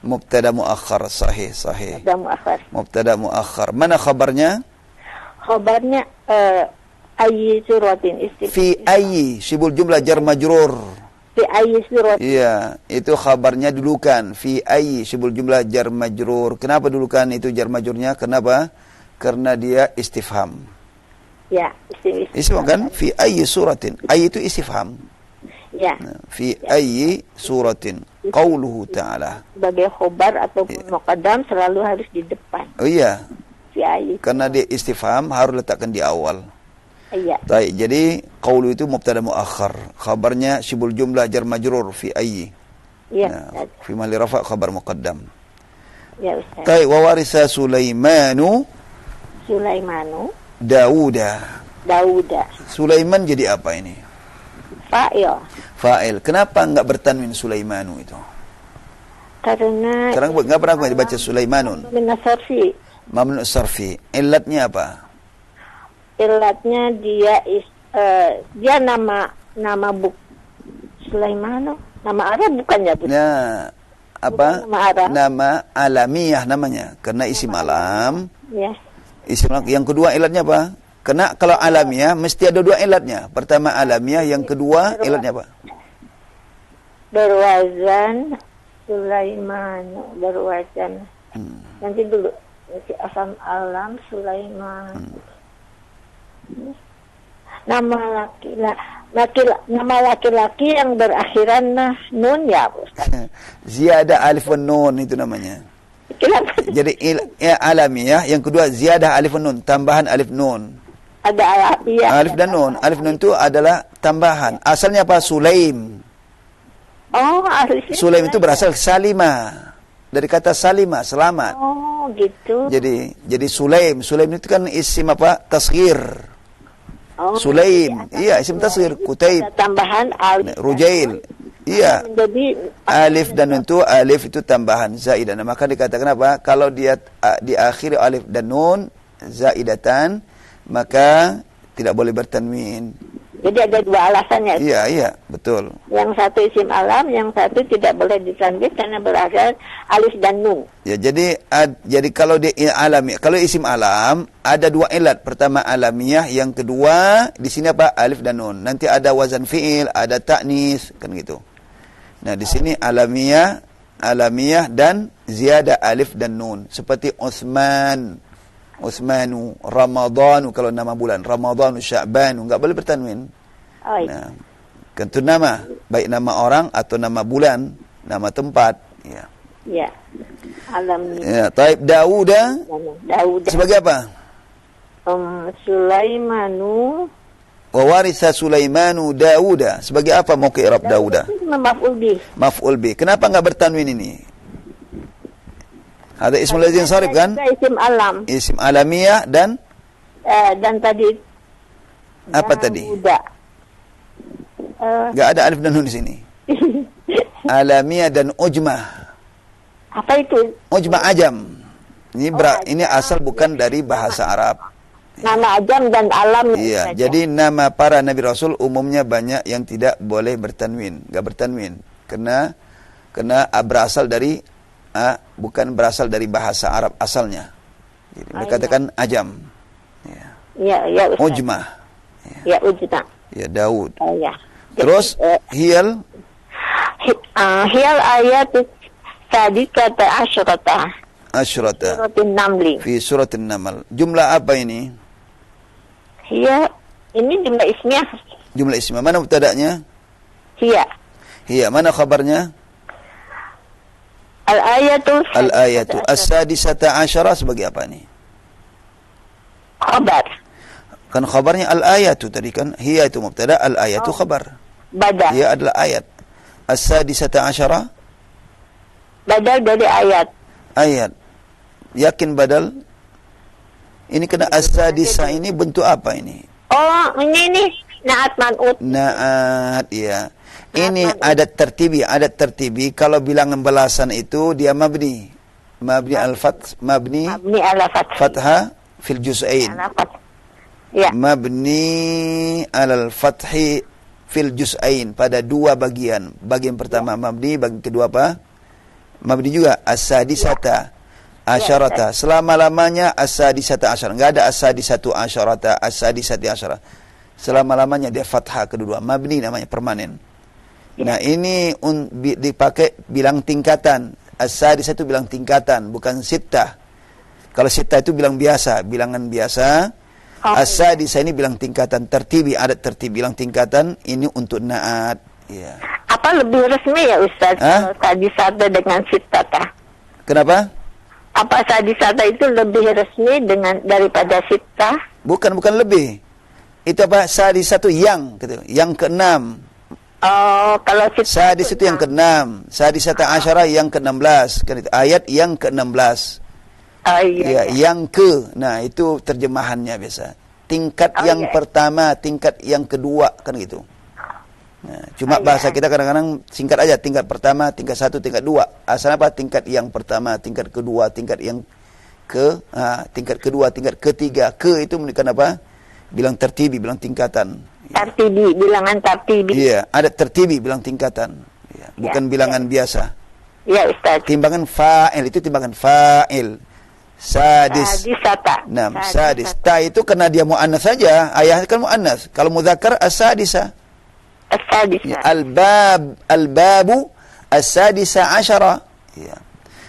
Mubtada muakhar sahih. Mubtada muakhar. Mana khabarnya? Khabarnya ayyi suratin fi ayyi sibul jumlah jar majrur. Fi ayyi suratin. Iya, itu khabarnya dulukan. Fi ayyi sibul jumlah jar majrur. Kenapa dulukan itu jar majrurnya? Kenapa? Karena dia istifham. Ya, istifham kan? Fi ayyi suratin. Ayyi itu istifham. Ya. Fi ayyi suratin. Qauluhu ta'ala. Sebagai khobar ataupun muqaddam selalu harus di depan. Oh iya. Fi ayyi. Karena dia istifham harus letakkan di awal. Iya. Baik, jadi qaulu itu mubtada muakhar. Khabarnya sibul jumlah jar majrur fi ayyi. Iya. Nah, fi mahli rafa' khabar muqaddam. Ya, Ustaz. Baik, wa warisa Sulaimanu Dauda. Sulaiman jadi apa ini? Fa'il. Kenapa enggak bertanwin Sulaimanu itu? Karena sekarang enggak pernah dibaca Sulaimanun. Mamnu sarfi. Illatnya apa? Ilatnya dia nama Sulaimano, nama Arab bukan ya? Nah, apa? Nama alamiah namanya, karena isim alam. Ya. Isim alam. Yang kedua ilatnya apa? Karena kalau alamiah mesti ada dua ilatnya. Pertama alamiah, yang kedua ilatnya apa? Berwazan Sulaimano, berwazan. Nanti dulu asam alam Sulaiman. Nama laki-laki yang berakhiran nun ya Ustaz. Ziyadah alif wan nun itu namanya. Jadi alamiah, yang kedua ziyadah alif wan nun, tambahan alif nun. Ada alif dan nun. Alif nun itu adalah tambahan. Asalnya apa? Sulaim. Oh, Sulaim itu berasal salima. Dari kata salima, selamat. Oh, gitu. Jadi Sulaim itu kan isim apa? Tasghir. Sulaim, iya isim tasghir. Kutaib, tambahan alif. Rujail, Iya. Menjadi Alif dan nun itu, alif itu tambahan zaidah. Nah, maka dikatakan apa? Kalau dia diakhiri alif dan nun zaidatan, maka tidak boleh bertanwin. Jadi ada dua alasannya. Iya, betul. Yang satu isim alam, yang satu tidak boleh ditanwin karena berakhir alif dan nun. Ya, jadi kalau dia alamiah, kalau isim alam ada dua ilat. Pertama alamiah, yang kedua di sini apa? Alif dan nun. Nanti ada wazan fiil, ada ta'nis, kan gitu. Nah, di sini alamiah dan ziyadah alif dan nun. Seperti Utsmanu, Ramadhanu kalau nama bulan, Ramadhanu, Sya'banu, enggak boleh bertanwin. Oh, Nah, tentu nama, baik nama orang atau nama bulan, nama tempat, ya. ya. Alam Ya, taib Dauda Daud. sebagai apa? Sulaimanu. Wa waritha Sulaimanu Dauda. Sebagai apa mau ke i'rab Dauda? Maf'ul bih. Maf'ul bih. Kenapa enggak bertanwin ini? Ada ismul lazim sarif kan? Isim alam. Isim alamiah dan tadi apa tadi? Dauda. Enggak ada alif dan nun di sini. Alamiah dan ujmah. Apa itu? Ujmah ajam. Ini asal bukan dari bahasa Arab. Nama ajam dan alam. Iya, jadi nama para nabi rasul umumnya banyak yang tidak boleh bertanwin, enggak bertanwin. Karena berasal dari bukan berasal dari bahasa Arab asalnya. Jadi dikatakan ajam. Ya, Ustaz. Ujmah. Ya, ujmah. Ya, Daud. Ya. Terus hiyal ayat tadi kata asyrata. Asyrata. Namli. Fi suratin Naml. Jumlah apa ini? Ini jumlah ismiyah. Jumlah ismiyah. Mana mubtada'nya? Hiya. Mana khabarnya? Al-ayatu as-sadisata asyara sebagai apa ini? Khabar. Kan khabarnya al-ayatu tadi kan. Hiya itu mubtada, al-ayatu khabar. Badal. Hiya adalah ayat. As-sadisata asyara? Badal dari ayat. Ayat. Yakin badal? Ini kena as-sadisa ini bentuk apa ini? Oh, ini naat man'ut. Naat, ya. Ini adat tertibi. Kalau bilangan belasan itu dia mabni al-fath, mabni ala fathah fil juz'ain. Ya. Mabni alal fathi fil juz'ain, pada dua bagian. Bagian pertama mabni, bagian kedua apa? Mabni juga. As-sadisata asyarata. Selama-lamanya as-sadisata asyarata. Enggak ada as-sadisatu asyarata, as-sadisati asyarata. Selama-lamanya dia fathah kedua. Mabni namanya, permanen. Nah, ini dipakai bilang tingkatan. As-sadisah itu bilang tingkatan, bukan sittah. Kalau sittah itu bilang biasa, bilangan biasa. As-sadisah ini bilang tingkatan, tertibi, adat tertibi, bilang tingkatan. Ini untuk naat. Ya. Apa lebih resmi ya Ustaz? Kalau sadisata dengan sittah? Kenapa? Apa sadisata itu lebih resmi daripada sittah? Bukan lebih. Itu apa? Sadisah itu yang, gitu. Yang keenam. Oh, kalau sadis itu yang ke-6, sadisata asyara yang ke-16, kan itu ayat yang ke-16. Oh iya. Yang ke. Nah, itu terjemahannya biasa. Tingkat yang pertama, tingkat yang kedua, kan gitu. Nah, cuma bahasa kita kadang-kadang singkat aja, tingkat pertama, tingkat 1, tingkat 2. Asal apa? Tingkat yang pertama, tingkat kedua, tingkat yang tingkat kedua, tingkat ketiga. Ke itu menunjukkan apa? Bilang tertibi, bilang tingkatan. Tartibi, bilangan tartibi. Iya, ada tertibi, bilang tingkatan. Ya, bukan bilangan biasa. Ya, Ustaz. Timbangan fa'il, itu timbangan fa'il. Sadis. Sadisata. Sadis. Ta itu karena dia mu'annas saja. Ayah kan mu'annas. Kalau muzakkar as-sadisa. As-sadisa. Ya, al-babu as-sadisa asyara. Ya.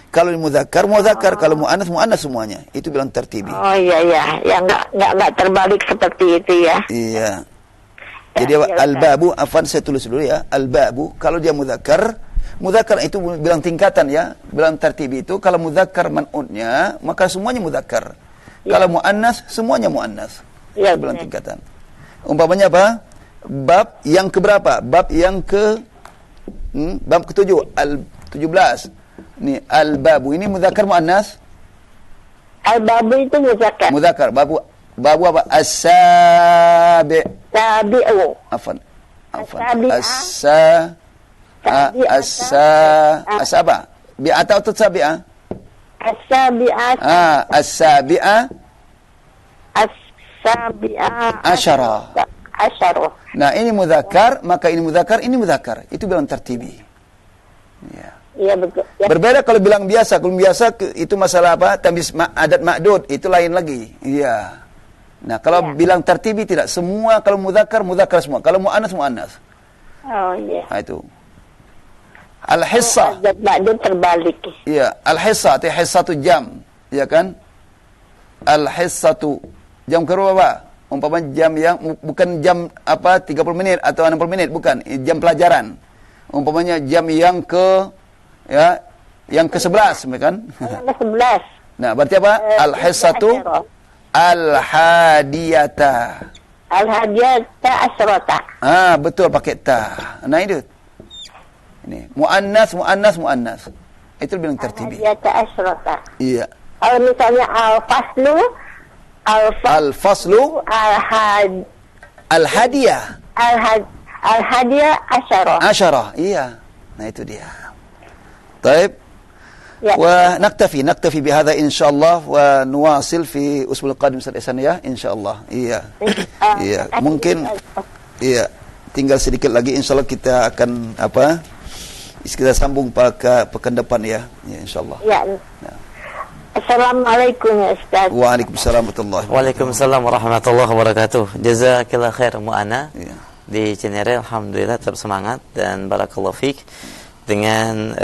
Kalau muzakkar, kalau mu'annas semuanya. Itu bilang tertibi. Oh iya. Ya enggak terbalik seperti itu ya. Iya. Jadi al-babu, saya tulis dulu ya. Al-babu, kalau dia muzakkar itu bilang tingkatan ya. Bilang tertibi itu, kalau muzakkar man'utnya, maka semuanya muzakkar. Ya. Kalau mu'annas, semuanya mu'annas. Ya, bilang tingkatan. Umpamanya apa? Bab yang keberapa? Bab yang bab ke-7, al-17. Ini al-babu, ini muzakkar mu'annas? Al-babu itu muzakkar. Muzakkar, babu apa? As-sabi'. Sabi'u. Afan. Asa apa? Bi'ata atau sabi'ah? As-sabi'ah. As-sabi'ah. As-sabi'ah. Asyara. Asyara. Nah, ini mudzakkar, maka ini mudzakkar, ini mudzakkar. Itu bilang tertibi. Ya. Iya betul. Ya. Berbeda kalau bilang biasa. Kalau biasa itu masalah apa? Tamyiz adat ma'dud, itu lain lagi. Iya. Nah, kalau bilang tertibi tidak semua, kalau mudzakkar semua. Kalau muannas muannas. Oh iya. Nah, itu. Al-hissa. Adat ma'dud terbalik. Iya, al-hissa itu hissatu jam, ya kan? Al-hissatu jam kedua apa? Umpama jam yang bukan jam apa 30 menit atau 60 menit, bukan, jam pelajaran. Umpamanya jam yang ke-11, kan? Ke-11. Nah, berarti apa? Al-hissatu al-hadiyata. Al-hadiyata asyrata. Betul pakai ta. Nah, itu. Ini muannas. Itu bilang tertibi. Al-hadiyata asyrata. Iya. Kalau misalnya al-faslu al-hadiyah. Al-hadiyah asyara. Iya. Nah, itu dia. Baik. Ya. ونكتفي بهذا إن شاء الله ونواصل في أسبوع القادم Ustaz Ihsan ya, insyaallah. Iya. Iya, mungkin tinggal sedikit lagi insyaallah kita akan kita sambung pekan depan ya. Ya insyaallah. Ya. Nah. Assalamualaikum ya Ustaz. Waalaikumsalam warahmatullahi wabarakatuh. Waalaikumsalam warahmatullahi wabarakatuh. Jazakallah khair Mu'ana. Iya. Di Cinere alhamdulillah tetap semangat dan barakallahu fiik dengan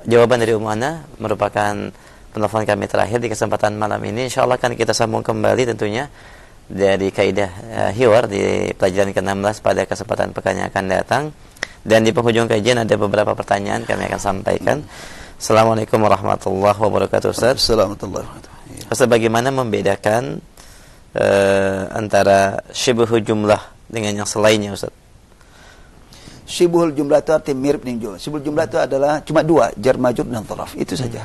jawaban dari Mu'ana merupakan penelpon kami terakhir di kesempatan malam ini. Insyaallah akan kita sambung kembali tentunya dari kaidah hiwar di pelajaran ke-16 pada kesempatan pekan yang akan datang. Dan di penghujung kajian ada beberapa pertanyaan kami akan sampaikan. Assalamualaikum warahmatullahi wabarakatuh Ustaz. Assalamualaikum warahmatullahi wabarakatuh. Ustaz, bagaimana membedakan antara syibhu jumlah dengan yang selainnya Ustaz? Syibhul jumlah itu arti mirip dengan jumlah. Syibhul jumlah itu adalah cuma dua, jar majrur dan dzaraf. Itu saja.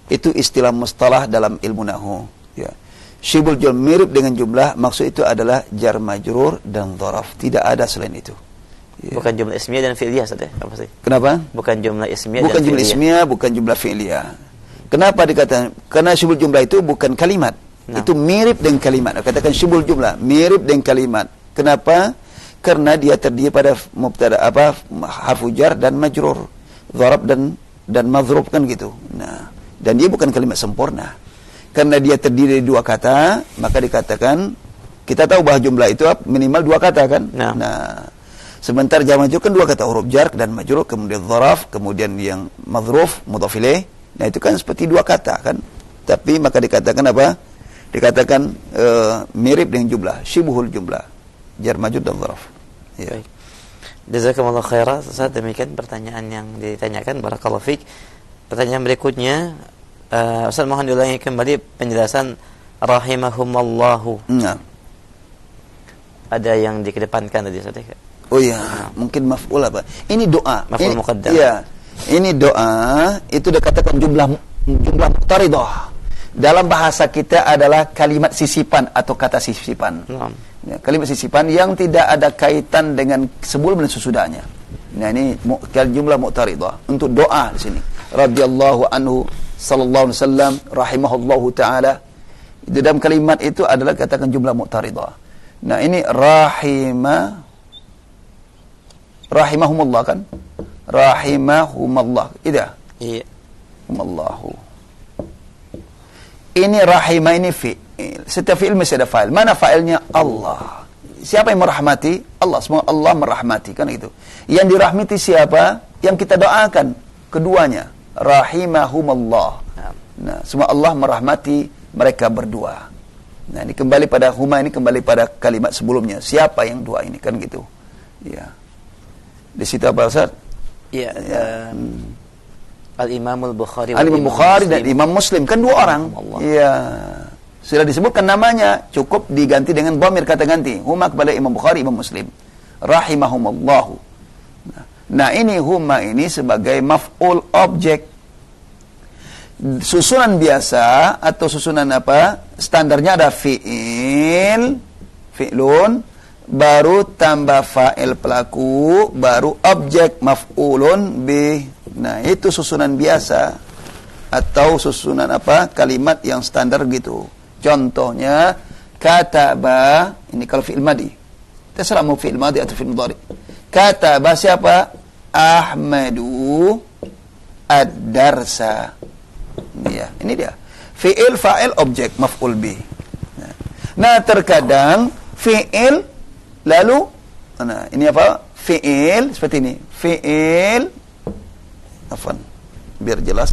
Itu istilah mustalah dalam ilmu nahwu. Ya. Syibhul jumlah mirip dengan jumlah, maksud itu adalah jar majrur dan dzaraf. Tidak ada selain itu. Ya. Bukan jumlah ismiyah dan fi'liyah Ustaz ya? Apa sih? Kenapa? Bukan jumlah ismiyah bukan dan jumlah ismiyah, bukan jumlah fi'liyah. Kenapa dikatakan? Karena syibhul jumlah itu bukan kalimat. Nah. Itu mirip dengan kalimat. Katakan syibhul jumlah mirip dengan kalimat. Kenapa? Karena dia terdiri pada mubtada harfu jar dan majrur, dzarab dan madhrub kan gitu. Nah, dan dia bukan kalimat sempurna. Karena dia terdiri dari dua kata, maka dikatakan kita tahu bahwa jumlah itu minimal dua kata kan. Nah, sementara jar majrur kan dua kata, huruf jar dan majrur, kemudian dzaraf, kemudian yang madhruf mudhaf ilaih. Nah, itu kan seperti dua kata kan. Tapi maka dikatakan apa? Dikatakan mirip dengan jumlah, syibhul jumlah, jar majrur dan dzaraf. Ya. Baik. Jazakumullah khairan. Ustaz, demikian pertanyaan yang ditanyakan. Barakallahu fiik. Pertanyaan berikutnya, Ustaz mohon diulangi kembali penjelasan rahimahumallahu. Nah. Ada yang dikedepankan tadi Ustaz. Oh iya, mungkin maf'ul apa? Ini doa. Maf'ul muqaddam. Iya. Ini doa itu dikatakan jumlah muqtaridah. Dalam bahasa kita adalah kalimat sisipan atau kata sisipan. Ya, kalimat sisipan yang tidak ada kaitan dengan sebelum dan sesudahnya. Nah, ini jumlah muqtaridah untuk doa di sini. Radhiyallahu anhu sallallahu alaihi wasallam rahimahullahu taala. Di dalam kalimat itu adalah katakan jumlah muqtaridah. Nah, ini rahimahumullah kan? Rahimahumullah. Iya. Iya. Humallahu. Ini rahimah ini fi'il. Setiap fi'il mesti ada fa'il. Mana fa'ilnya? Allah. Siapa yang merahmati? Allah. Semua Allah merahmati. Kan itu. Yang dirahmati siapa? Yang kita doakan. Keduanya. Rahimahumallah. Nah, semua Allah merahmati mereka berdua. Nah, ini kembali pada huma, ini kembali pada kalimat sebelumnya. Siapa yang doa ini? Kan gitu. Ya. Di situ apa Ustaz? Iya. Al-Imamul Bukhari dan Imam Muslim kan dua orang. Iya. Sudah disebutkan namanya, cukup diganti dengan dhamir kata ganti. Huma kepada Imam Bukhari, Imam Muslim. Rahimahumallahu. Nah, ini huma ini sebagai maf'ul objek. Susunan biasa atau susunan apa? Standarnya ada fi'il, fi'lun, baru tambah fa'il pelaku, baru objek maf'ulun bih. Nah, itu susunan biasa atau susunan kalimat yang standar gitu. Contohnya kataba, ini kalau fi'il madi. Terserah mau fi'il madi atau fi'il mudhari. Kataba siapa? Ahmadu ad-darsa. Ya, ini dia. Fi'il, fa'il, objek maf'ul bih. Nah, terkadang fi'il lalu, nah ini fi'il seperti ini. Fi'il, afwan, biar jelas.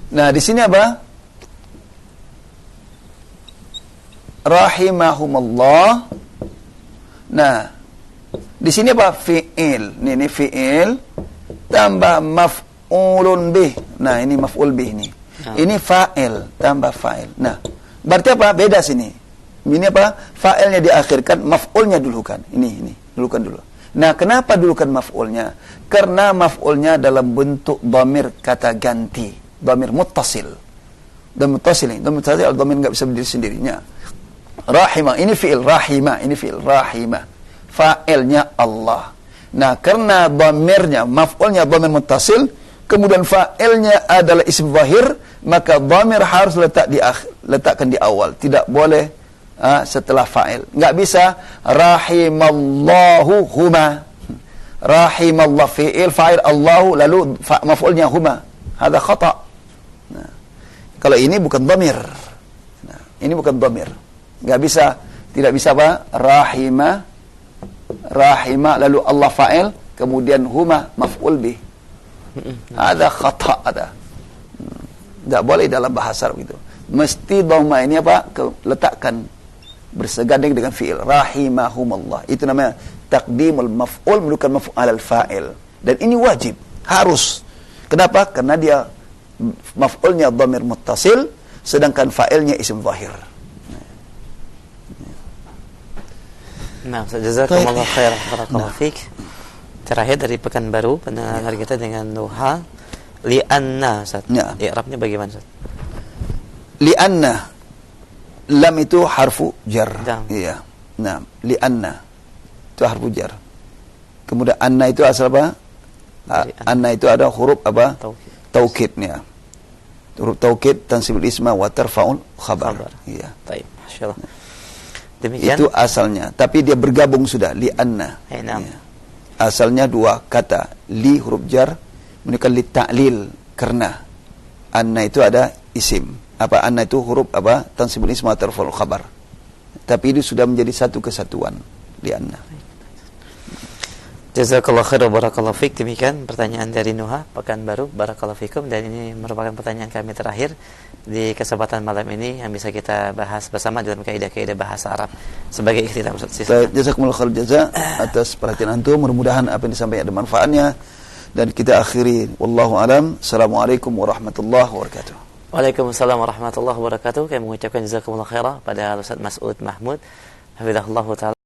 Nah, di sini rahimahumullah. Nah, di sini fi'il. Ini fi'il tambah maf'ulun bih. Nah, ini maf'ul bih nih. Ini fa'il tambah fa'il. Nah, berarti beda sini. Ini fa'ilnya diakhirkan, maf'ulnya dulukan. Ini dulukan dulu. Nah, kenapa dulukan maf'ulnya? Karena maf'ulnya dalam bentuk dhamir kata ganti, dhamir muttasil. Dhamir muttasil ini, dhamir muttasil, dhamir enggak bisa berdiri sendirinya. Rahimah, ini fi'il rahimah, ini fi'il rahimah. Fa'ilnya Allah. Nah, karena dhamirnya, maf'ulnya dhamir muttasil, kemudian fa'ilnya adalah isim zahir, maka dhamir harus letakkan di awal. Tidak boleh setelah fa'il. Enggak bisa rahimallahu huma. Rahimallah fi'il, fa'il Allahu, lalu maf'ulnya huma. Ada khata'. Nah, kalau ini bukan dhamir. Nah, ini bukan dhamir. Enggak bisa, tidak bisa rahimah lalu Allah fa'il, kemudian huma maf'ul bih. Ada khata' ada. Tidak boleh dalam bahasa Arab itu. Mesti dhamma ini letakkan bersegandeng dengan fi'il. Rahimahumullah. Itu namanya taqdimul maf'ul bukan maf'ul al fa'il. Dan ini wajib, harus. Kenapa? Karena dia maf'ulnya dhamir muttasil, sedangkan fa'ilnya isim zahir. Nah, jazakumullah khairan, barakallahu fiik. Terakhir dari Pekanbaru, pendengar kita dengan Nuha, li'anna, Ustaz. I'rabnya bagaimana, Ustaz? Li'anna, lam itu harfu jar. Iya. Nah, li'anna itu harfu jar. Kemudian anna itu asal anna itu ada huruf taukidnya. Huruf taukid tansibul isma wa tarfa'ul khabar. Iya. Baik, masyaallah. Demikian. Itu asalnya, tapi dia bergabung sudah li'anna. Ya. Asalnya dua kata, li huruf jar, menunjukkan li ta'lil, karena anna itu ada isim. Anna itu huruf tansibul isma tarfa'ul khabar. Tapi itu sudah menjadi satu kesatuan li'anna. Jazakallahu khairan, barakallahu fiik. Demikian pertanyaan dari Nuha Pekanbaru, barakallahu fikum, dan ini merupakan pertanyaan kami terakhir di kesempatan malam ini yang bisa kita bahas bersama dalam kaidah-kaidah bahasa Arab sebagai ikhtitam. Jazakumullahu khairan jaza atas perhatian antum. Mudah-mudahan apa yang disampaikan ada manfaatnya, dan kita akhiri wallahu alam. Assalamualaikum warahmatullahi wabarakatuh. Waalaikumsalam warahmatullahi wabarakatuh. Kami mengucapkan jazakumullahu khairan pada Ustaz Mas'ud Mahmud hafizahullah taala.